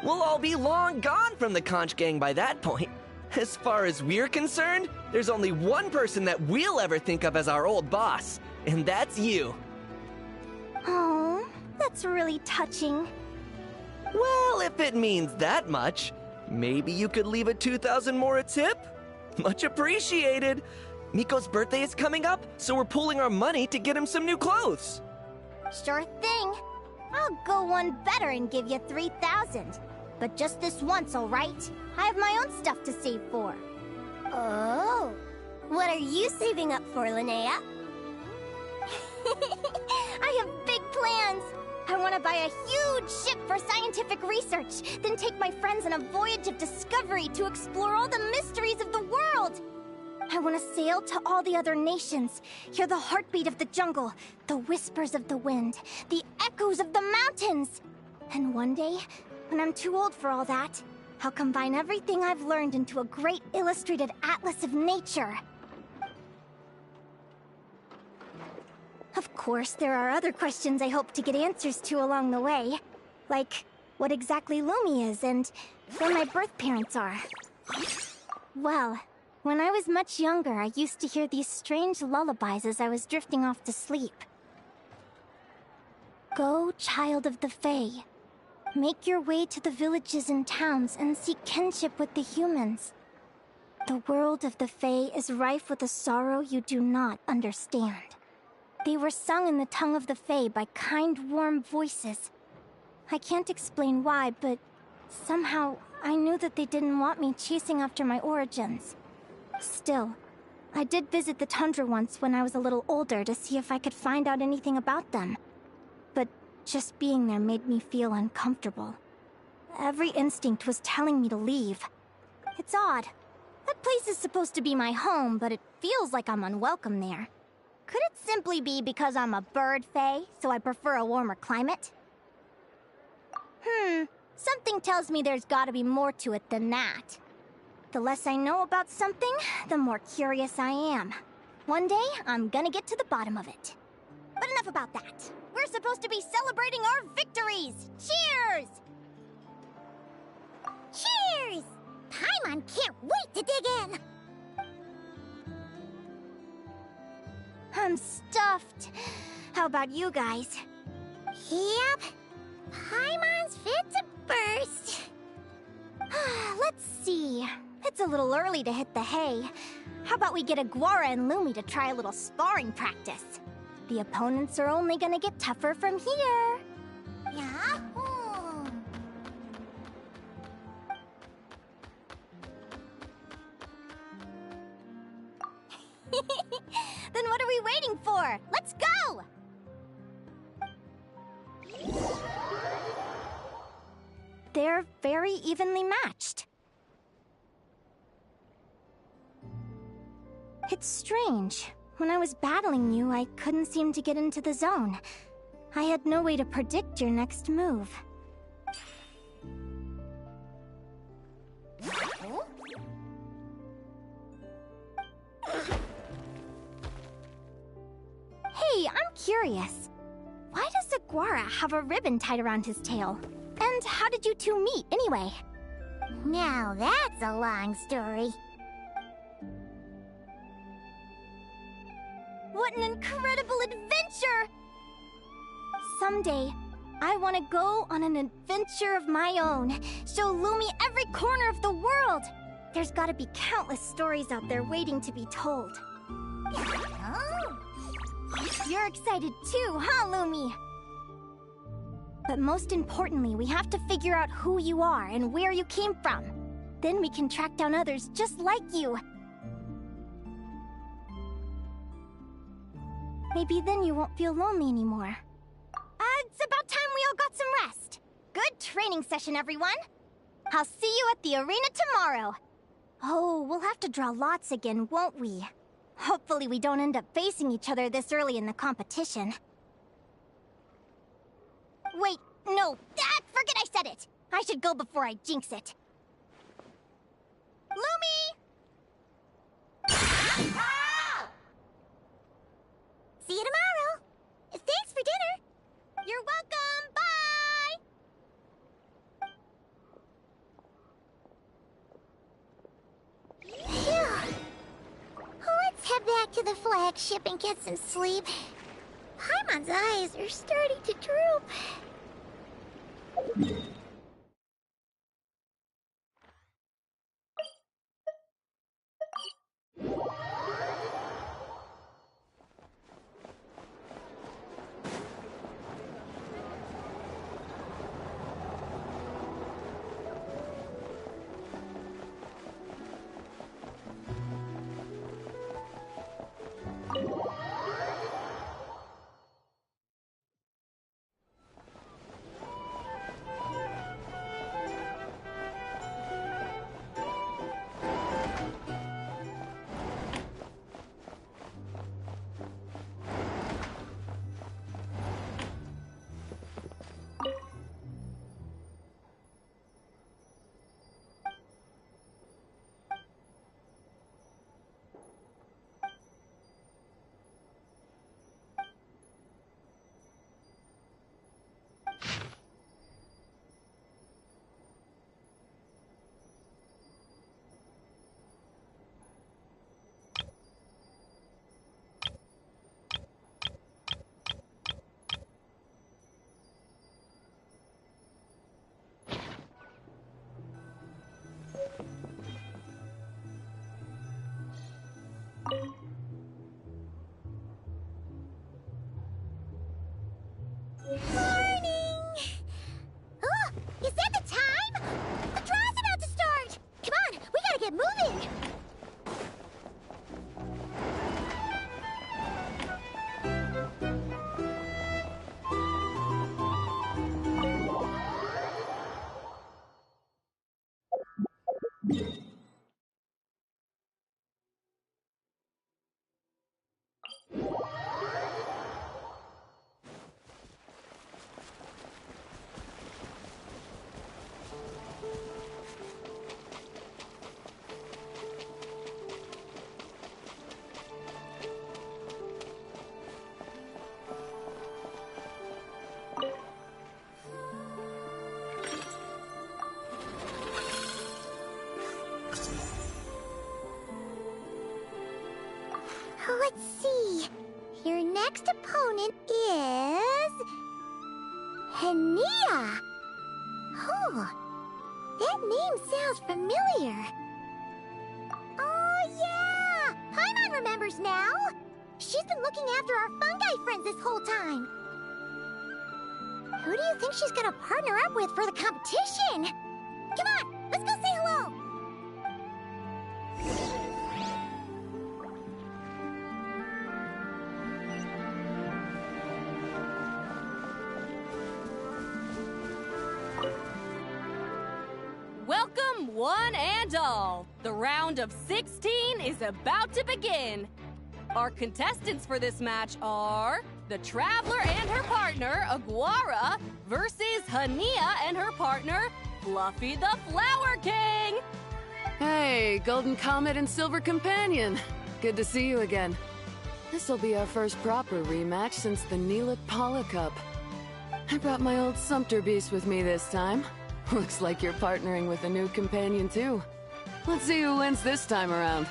We'll all be long gone from the conch gang by that point. As far as we're concerned, there's only one person that we'll ever think of as our old boss, and that's you. Oh, that's really touching. Well, if it means that much, maybe you could leave a 2,000 more a tip? Much appreciated. Miko's birthday is coming up, so we're pooling our money to get him some new clothes. Sure thing. I'll go one better and give you 3,000. But just this once, all right? I have my own stuff to save for. Oh. What are you saving up for, Linnea? I have big plans. I want to buy a huge ship for scientific research, then take my friends on a voyage of discovery to explore all the mysteries of the world. I want to sail to all the other nations, hear the heartbeat of the jungle, the whispers of the wind, the echoes of the mountains. And one day, when I'm too old for all that, I'll combine everything I've learned into a great illustrated atlas of nature. Of course, there are other questions I hope to get answers to along the way. Like, what exactly Lumi is and where my birth parents are. Well, when I was much younger, I used to hear these strange lullabies as I was drifting off to sleep. Go, child of the Fae. Make your way to the villages and towns and seek kinship with the humans. The world of the Fae is rife with a sorrow you do not understand. They were sung in the tongue of the Fae by kind, warm voices. I can't explain why, but somehow I knew that they didn't want me chasing after my origins. Still, I did visit the tundra once when I was a little older to see if I could find out anything about them. But just being there made me feel uncomfortable. Every instinct was telling me to leave. It's odd. That place is supposed to be my home, but it feels like I'm unwelcome there. Could it simply be because I'm a bird fae, so I prefer a warmer climate? Something tells me there's gotta be more to it than that. The less I know about something, the more curious I am. One day, I'm gonna get to the bottom of it. But enough about that. We're supposed to be celebrating our victories! Cheers! Cheers! Paimon can't wait to dig in! I'm stuffed. How about you guys? Yep. Paimon's fit to burst. Let's see. It's a little early to hit the hay. How about we get Aguara and Lumi to try a little sparring practice? The opponents are only gonna get tougher from here. Yahoo! Then what are we waiting for? Let's go! They're very evenly matched. It's strange. When I was battling you, I couldn't seem to get into the zone. I had no way to predict your next move. Hey, I'm curious. Why does Aguara have a ribbon tied around his tail? And how did you two meet, anyway? Now that's a long story. What an incredible adventure! Someday, I want to go on an adventure of my own. Show Lumi every corner of the world. There's gotta be countless stories out there waiting to be told. Oh. You're excited too, huh, Lumi? But most importantly, we have to figure out who you are and where you came from. Then we can track down others just like you. Maybe then you won't feel lonely anymore. It's about time we all got some rest. Good training session, everyone. I'll see you at the arena tomorrow. Oh, we'll have to draw lots again, won't we? Hopefully we don't end up facing each other this early in the competition. Wait, no, forget I said it. I should go before I jinx it. Lumi! See you tomorrow. Thanks for dinner. You're welcome. Bye! Phew. Let's head back to the flagship and get some sleep. Paimon's eyes are starting to droop. Morning! Oh, is that the time? The draw's about to start! Come on, we gotta get moving! Let's see. Your next opponent is... Hania! Oh, that name sounds familiar. Oh, yeah! Paimon remembers now! She's been looking after our fungi friends this whole time. Who do you think she's gonna partner up with for the competition? Come on, let's go say hello! Welcome, one and all. The round of 16 is about to begin. Our contestants for this match are the Traveler and her partner, Aguara, versus Hania and her partner, Fluffy the Flower King. Hey, Golden Comet and Silver Companion. Good to see you again. This'll be our first proper rematch since the Neela Paula Cup. I brought my old Sumpter Beast with me this time. Looks like you're partnering with a new companion, too. Let's see who wins this time around.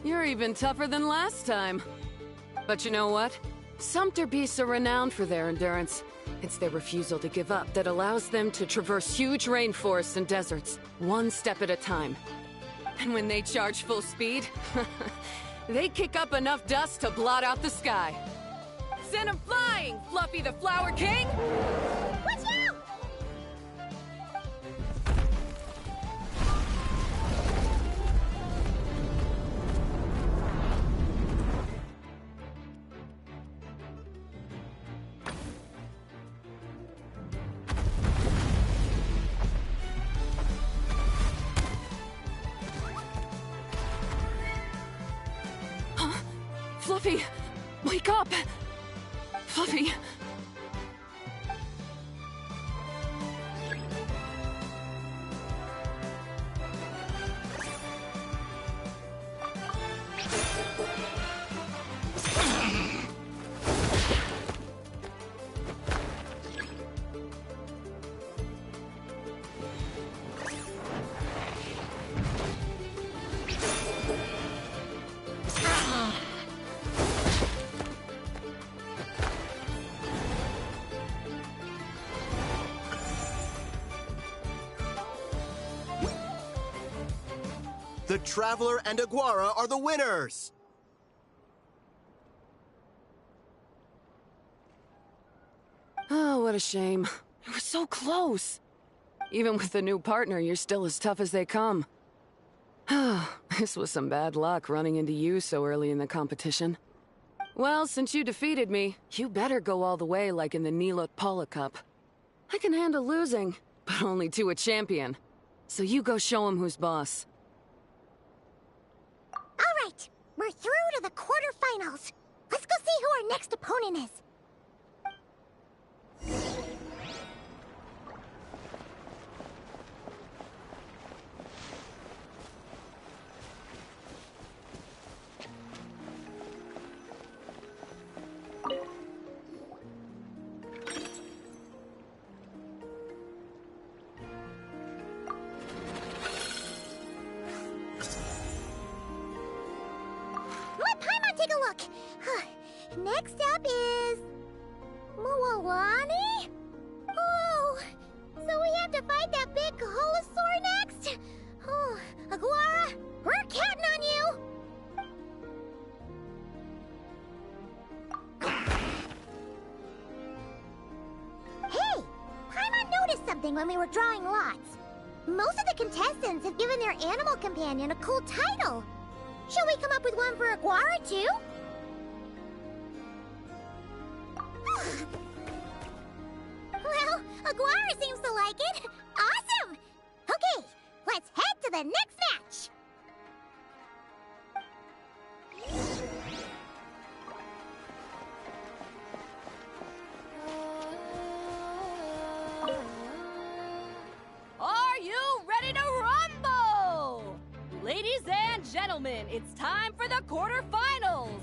You're even tougher than last time. But you know what? Sumpter beasts are renowned for their endurance. It's their refusal to give up that allows them to traverse huge rainforests and deserts, one step at a time. And when they charge full speed, they kick up enough dust to blot out the sky. Send 'em flying, Fluffy the Flower King! Watch out! Fluffy, wake up! Fluffy! The Traveler and Aguara are the winners! Oh, what a shame. You were so close. Even with the new partner, you're still as tough as they come. This was some bad luck running into you so early in the competition. Well, since you defeated me, you better go all the way like in the Nilut Pala Cup. I can handle losing, but only to a champion. So you go show him who's boss. All right, we're through to the quarterfinals. Let's go see who our next opponent is. Let Paimon take a look. Next up is... Mualani? Oh, so we have to fight that big Holosaur next? Oh, Aguara, we're counting on you! Hey, Paimon noticed something when we were drawing lots. Most of the contestants have given their animal companion a cool title. Shall we come up with one for Aguara, too? Well, Aguara seems to like it. Awesome! Okay, let's head to the next match. Are you ready to rumble? Ladies and gentlemen, it's time for the quarterfinals.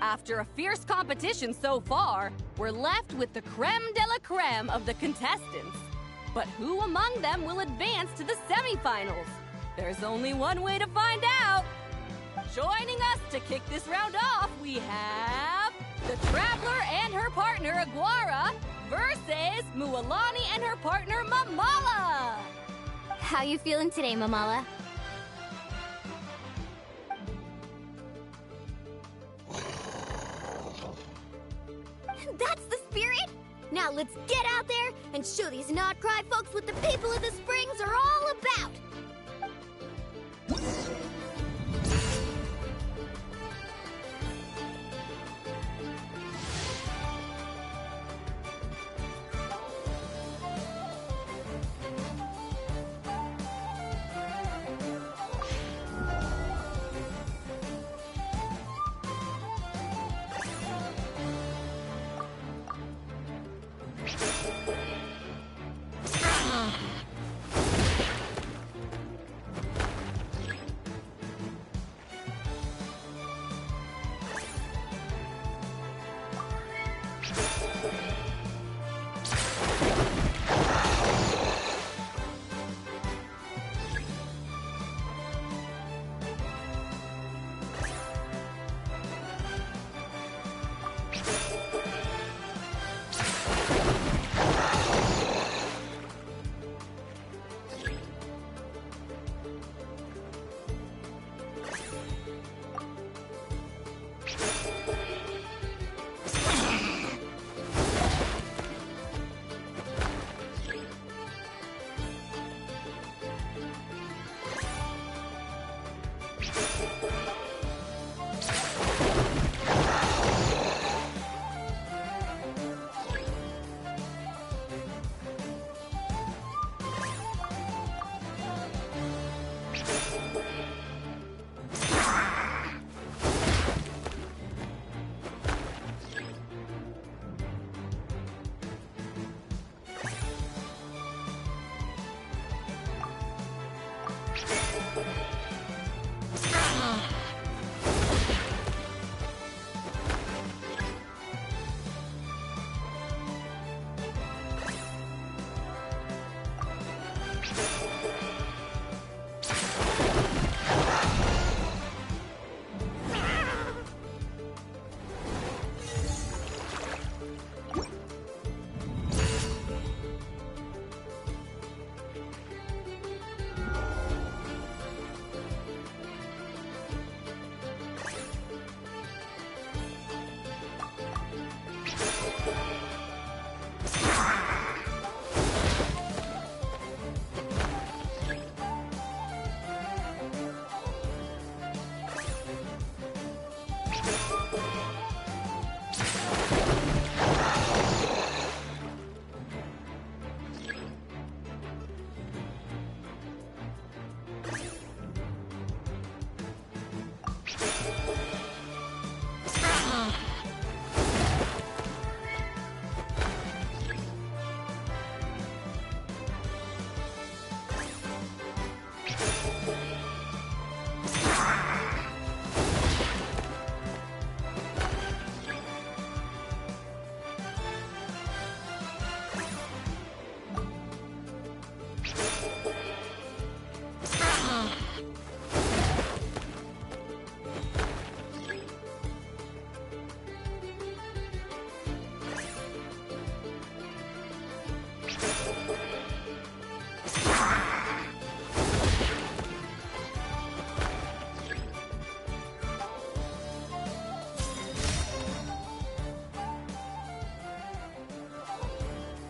After a fierce competition so far, we're left with the creme de la creme of the contestants. But who among them will advance to the semifinals? There's only one way to find out. Joining us to kick this round off, we have the Traveler and her partner Aguara versus Mualani and her partner Mamala. How you feeling today, Mamala? That's the spirit! Now let's get out there and show these Notcry folks what the people of the Springs are all about!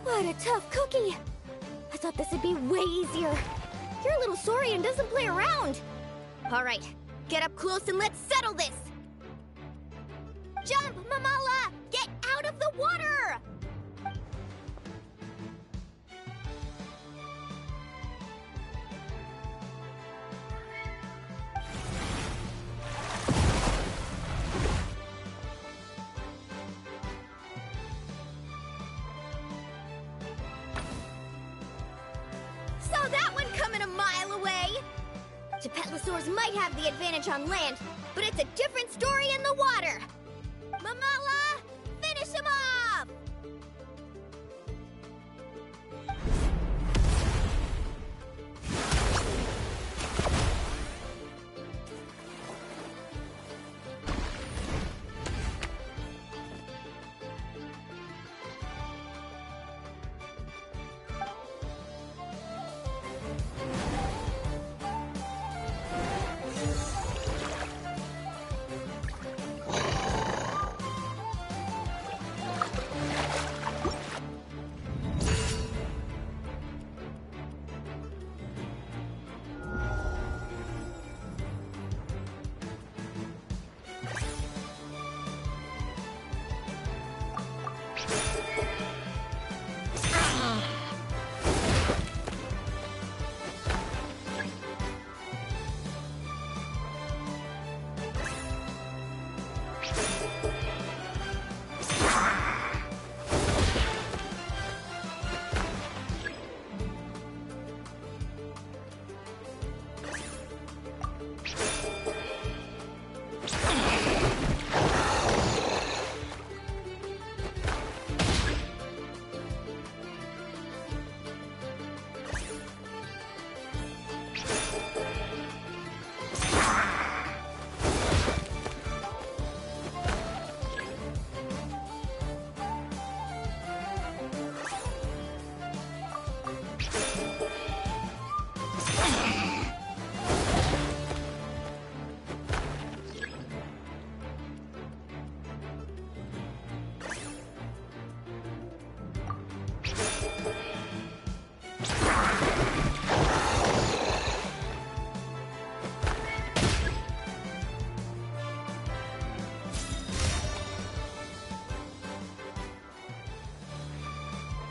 What a tough cookie! I thought this would be way easier. Your little Saurian doesn't play around. All right, get up close and let's settle this. Jump, Mamala! Get out of the water! Saw that one coming a mile away! Gepetlosaurs might have the advantage on land, but it's a different story in the water! Mamala! Finish him off!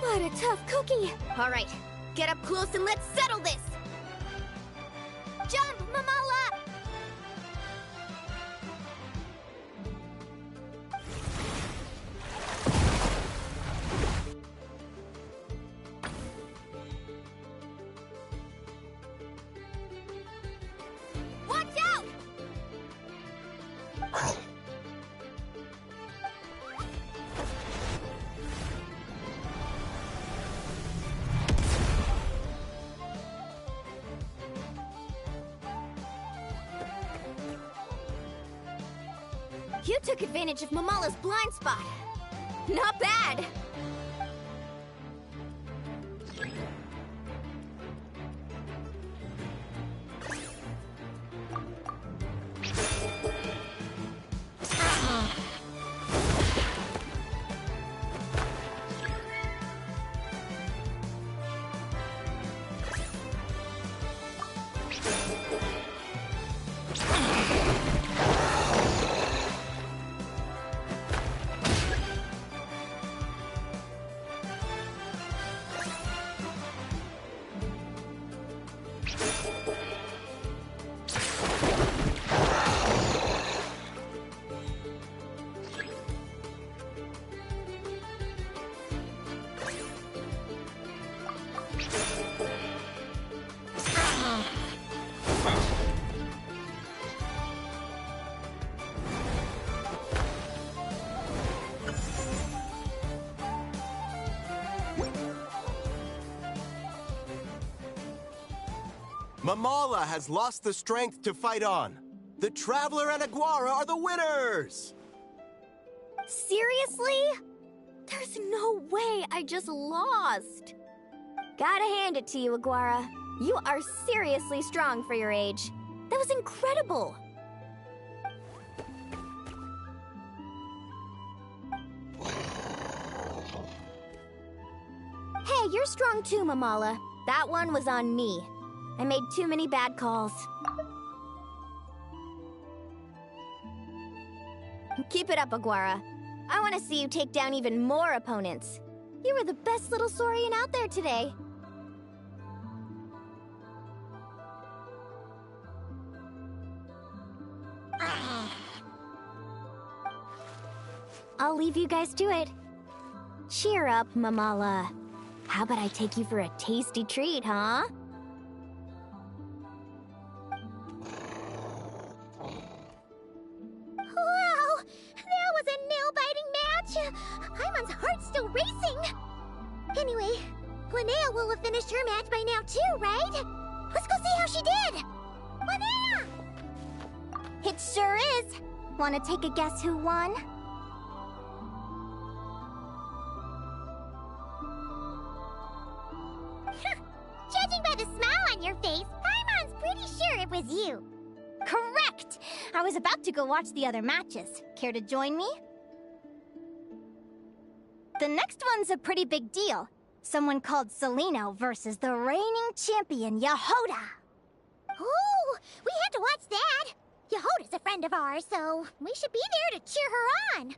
What a tough cookie! All right, get up close and let's settle this! Jump, Mamala! You took advantage of Mamala's blind spot. Not bad. Mamala has lost the strength to fight on. The Traveler and Aguara are the winners! Seriously? There's no way I just lost. Gotta hand it to you, Aguara. You are seriously strong for your age. That was incredible. Hey, you're strong too, Mamala. That one was on me. I made too many bad calls. Keep it up, Aguara. I want to see you take down even more opponents. You were the best little Saurian out there today. I'll leave you guys to it. Cheer up, Mamala. How about I take you for a tasty treat, huh? Wow! That was a nail-biting match! Paimon's heart's still racing! Anyway, Linnea will have finished her match by now too, right? Let's go see how she did! Linnea! It sure is. Want to take a guess who won? Judging by the smile on your face, Paimon's pretty sure it was you. Correct! I was about to go watch the other matches. Care to join me? The next one's a pretty big deal. Someone called Celino versus the reigning champion, Yehoda. Ooh, we had to watch that. Yehoda's a friend of ours, so we should be there to cheer her on.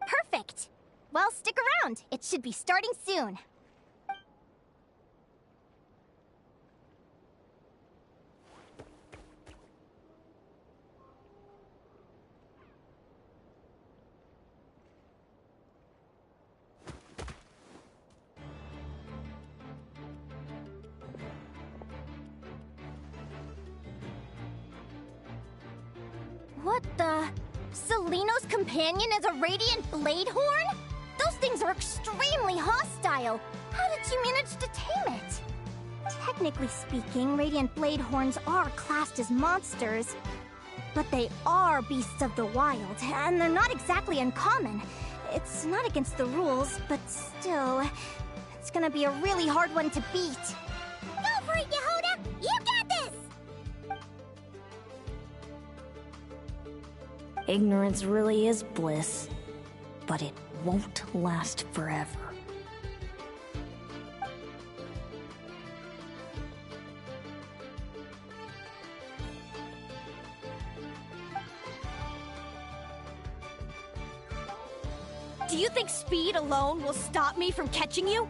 Perfect. Well, stick around. It should be starting soon. What the? Celino's companion is a Radiant Blade Horn? Those things are extremely hostile. How did you manage to tame it? Technically speaking, Radiant Blade Horns are classed as monsters. But they are beasts of the wild, and they're not exactly uncommon. It's not against the rules, but still, it's gonna be a really hard one to beat. Go for it, Yehoda! You got this! Ignorance really is bliss, but it won't last forever. Do you think speed alone will stop me from catching you?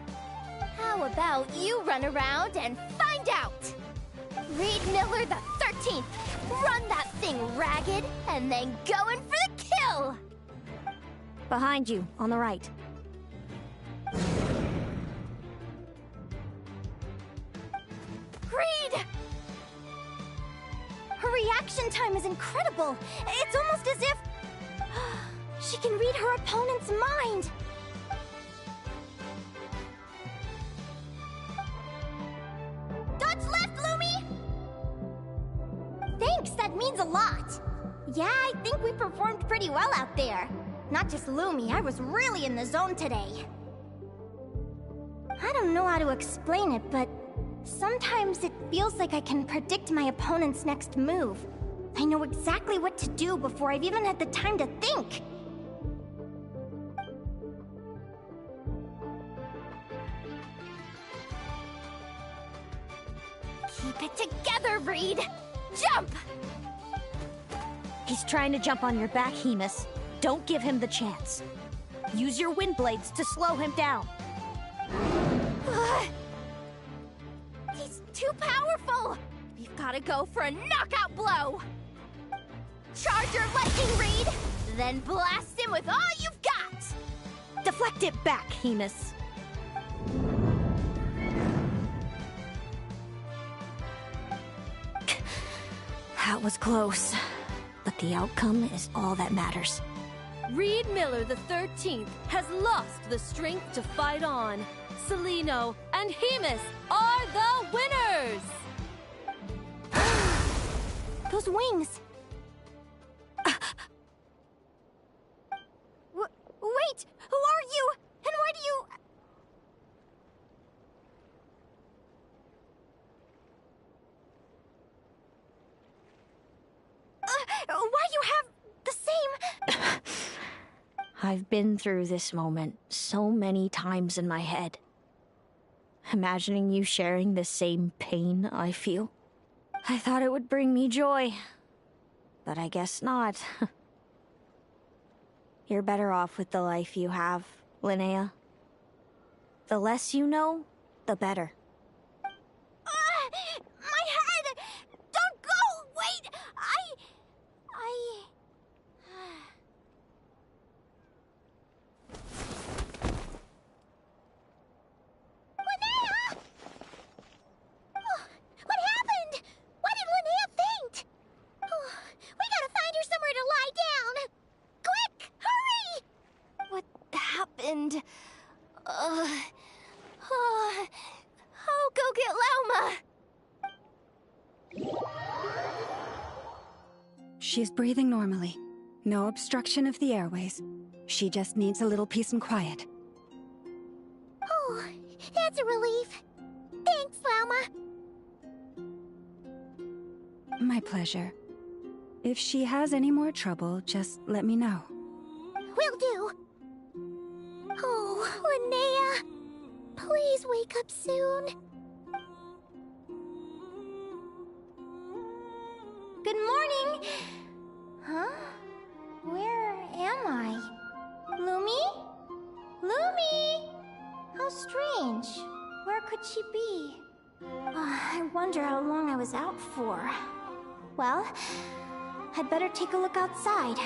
How about you run around and find out? Reed Miller the 13th! Run that thing ragged, and then go in for the kill! Behind you, on the right. Reed! Her reaction time is incredible! It's almost as if... she can read her opponent's mind! Dodge left, Lumi! Thanks, that means a lot! Yeah, I think we performed pretty well out there. Not just Lumi, I was really in the zone today. I don't know how to explain it, but sometimes it feels like I can predict my opponent's next move. I know exactly what to do before I've even had the time to think. Keep it together, Reed! Jump! He's trying to jump on your back, Hemus. Don't give him the chance. Use your wind blades to slow him down. He's too powerful! We've gotta go for a knockout blow! Charge your lightning, Reed! Then blast him with all you've got! Deflect it back, Hemus. That was close, but the outcome is all that matters. Reed Miller the 13th has lost the strength to fight on. Celino and Hemus are the winners! Those wings! Wait! Who are you? And why do you... why you have the same... I've been through this moment so many times in my head. Imagining you sharing the same pain I feel. I thought it would bring me joy, but I guess not. You're better off with the life you have, Linnea. The less you know, the better. My head! Don't go! Wait! Linnea! Oh, what happened? Why did Linnea faint? Oh, we gotta find her somewhere to lie down! Quick! Hurry! What happened? I'll go get Lauma! She's breathing normally. No obstruction of the airways. She just needs a little peace and quiet. Oh, that's a relief. Thanks, Lauma. My pleasure. If she has any more trouble, just let me know. Will do. Oh, Linnea. Please wake up soon. Good morning! Huh? Where am I? Lumi? Lumi! How strange. Where could she be? I wonder how long I was out for. Well, I'd better take a look outside.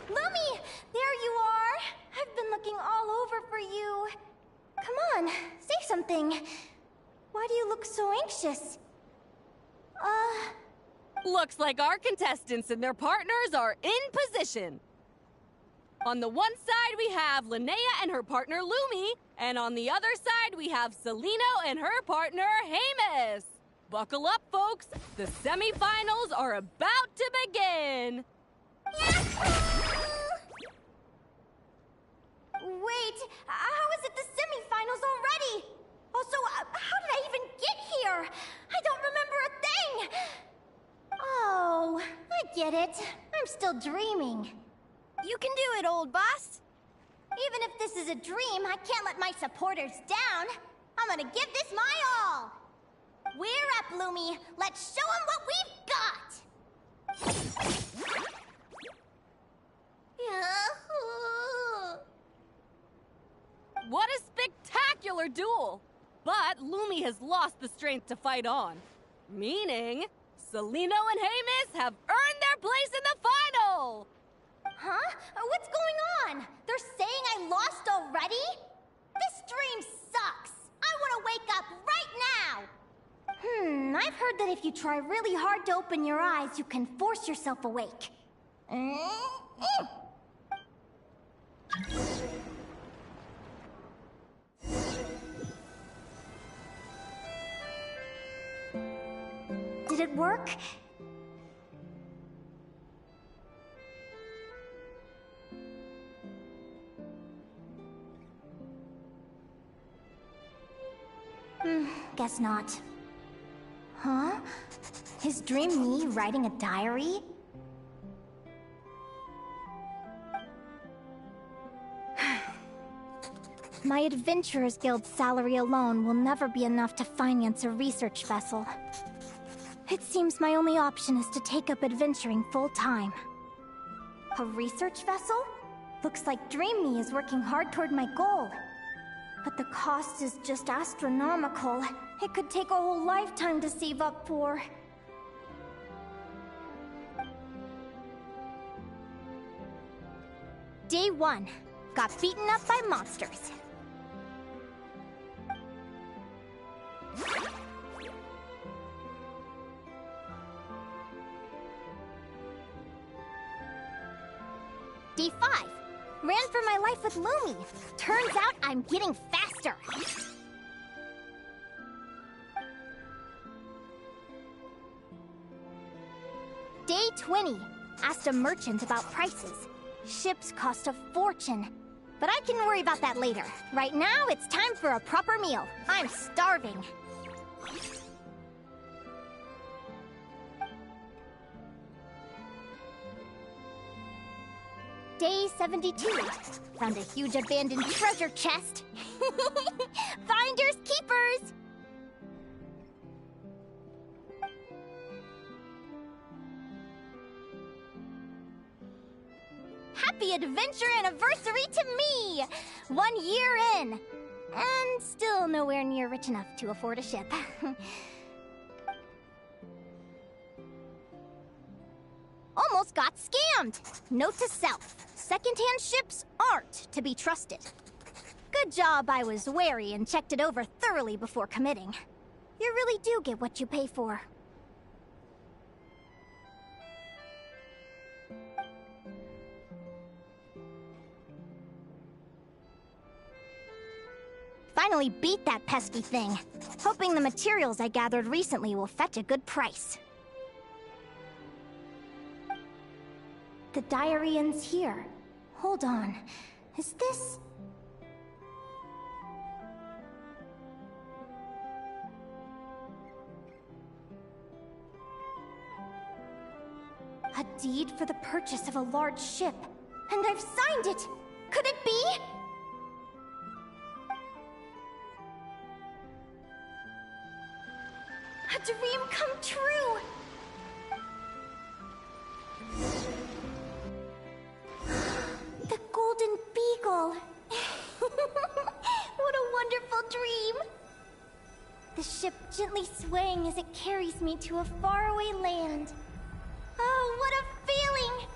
Lumi! There you are! I've been looking all over for you. Come on, say something. Why do you look so anxious? Looks like our contestants and their partners are in position. On the one side, we have Linnea and her partner Lumi, and on the other side, we have Celino and her partner Hemus. Buckle up, folks. The semifinals are about to begin. Wait, how is it the semifinals already? Also, how did I even get here? I don't remember a thing! Oh, I get it. I'm still dreaming. You can do it, old boss. Even if this is a dream, I can't let my supporters down. I'm gonna give this my all. We're up, Lumi. Let's show them what we've got! What a spectacular duel! But Lumi has lost the strength to fight on. Meaning, Celino and Hemus have earned their place in the final! Huh? What's going on? They're saying I lost already? This dream sucks! I want to wake up right now! I've heard that if you try really hard to open your eyes, you can force yourself awake. Did it work? Guess not. Huh? Is Dream me writing a diary? My Adventurers Guild salary alone will never be enough to finance a research vessel. It seems my only option is to take up adventuring full-time. A research vessel? Looks like Dream Me is working hard toward my goal. But the cost is just astronomical. It could take a whole lifetime to save up for. Day 1. Got beaten up by monsters. Day 5. Ran for my life with Lumi. Turns out I'm getting faster. Day 20. Asked a merchant about prices. Ships cost a fortune. But I can worry about that later. Right now, it's time for a proper meal. I'm starving. Day 72. Found a huge abandoned treasure chest. Finders keepers! Happy adventure anniversary to me! 1 year in! And still nowhere near rich enough to afford a ship. Almost got scammed! Note to self, secondhand ships aren't to be trusted. Good job I was wary and checked it over thoroughly before committing. You really do get what you pay for. Finally beat that pesky thing. Hoping the materials I gathered recently will fetch a good price. The diary ends here. Hold on. Is this... a deed for the purchase of a large ship. And I've signed it! Could it be? A dream come true! The Golden Beagle! What a wonderful dream! The ship gently swaying as it carries me to a faraway land. Oh, what a feeling!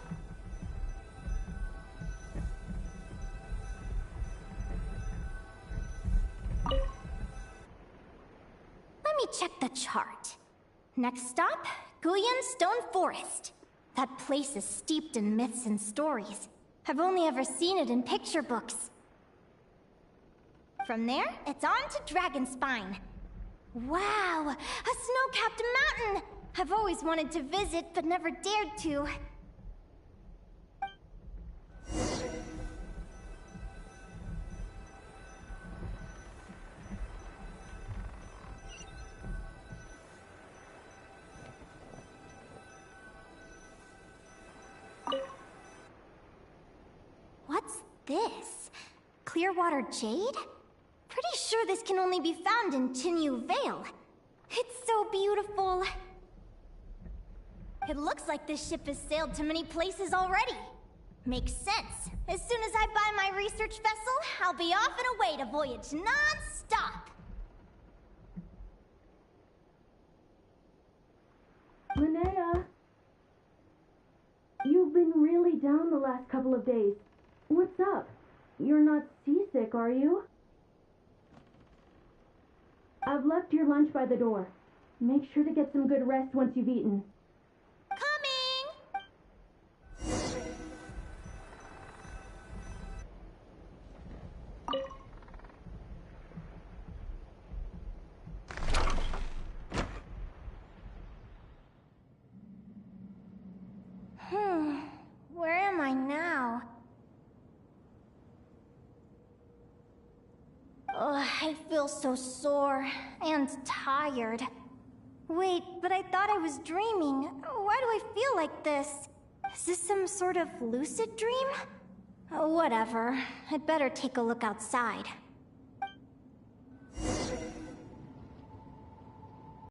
Let me check the chart. Next stop, Guyan Stone Forest. That place is steeped in myths and stories. I've only ever seen it in picture books. From there, it's on to Dragonspine. Wow, a snow-capped mountain! I've always wanted to visit, but never dared to. What's this? Clearwater Jade? Pretty sure this can only be found in Chinyu Vale. It's so beautiful. It looks like this ship has sailed to many places already. Makes sense. As soon as I buy my research vessel, I'll be off and away to voyage non-stop. Linnea! You've been really down the last couple of days. What's up? You're not seasick, are you? I've left your lunch by the door. Make sure to get some good rest once you've eaten. Where am I now? Ugh, I feel so sore and tired. Wait, but I thought I was dreaming. Why do I feel like this? Is this some sort of lucid dream? Whatever. I'd better take a look outside.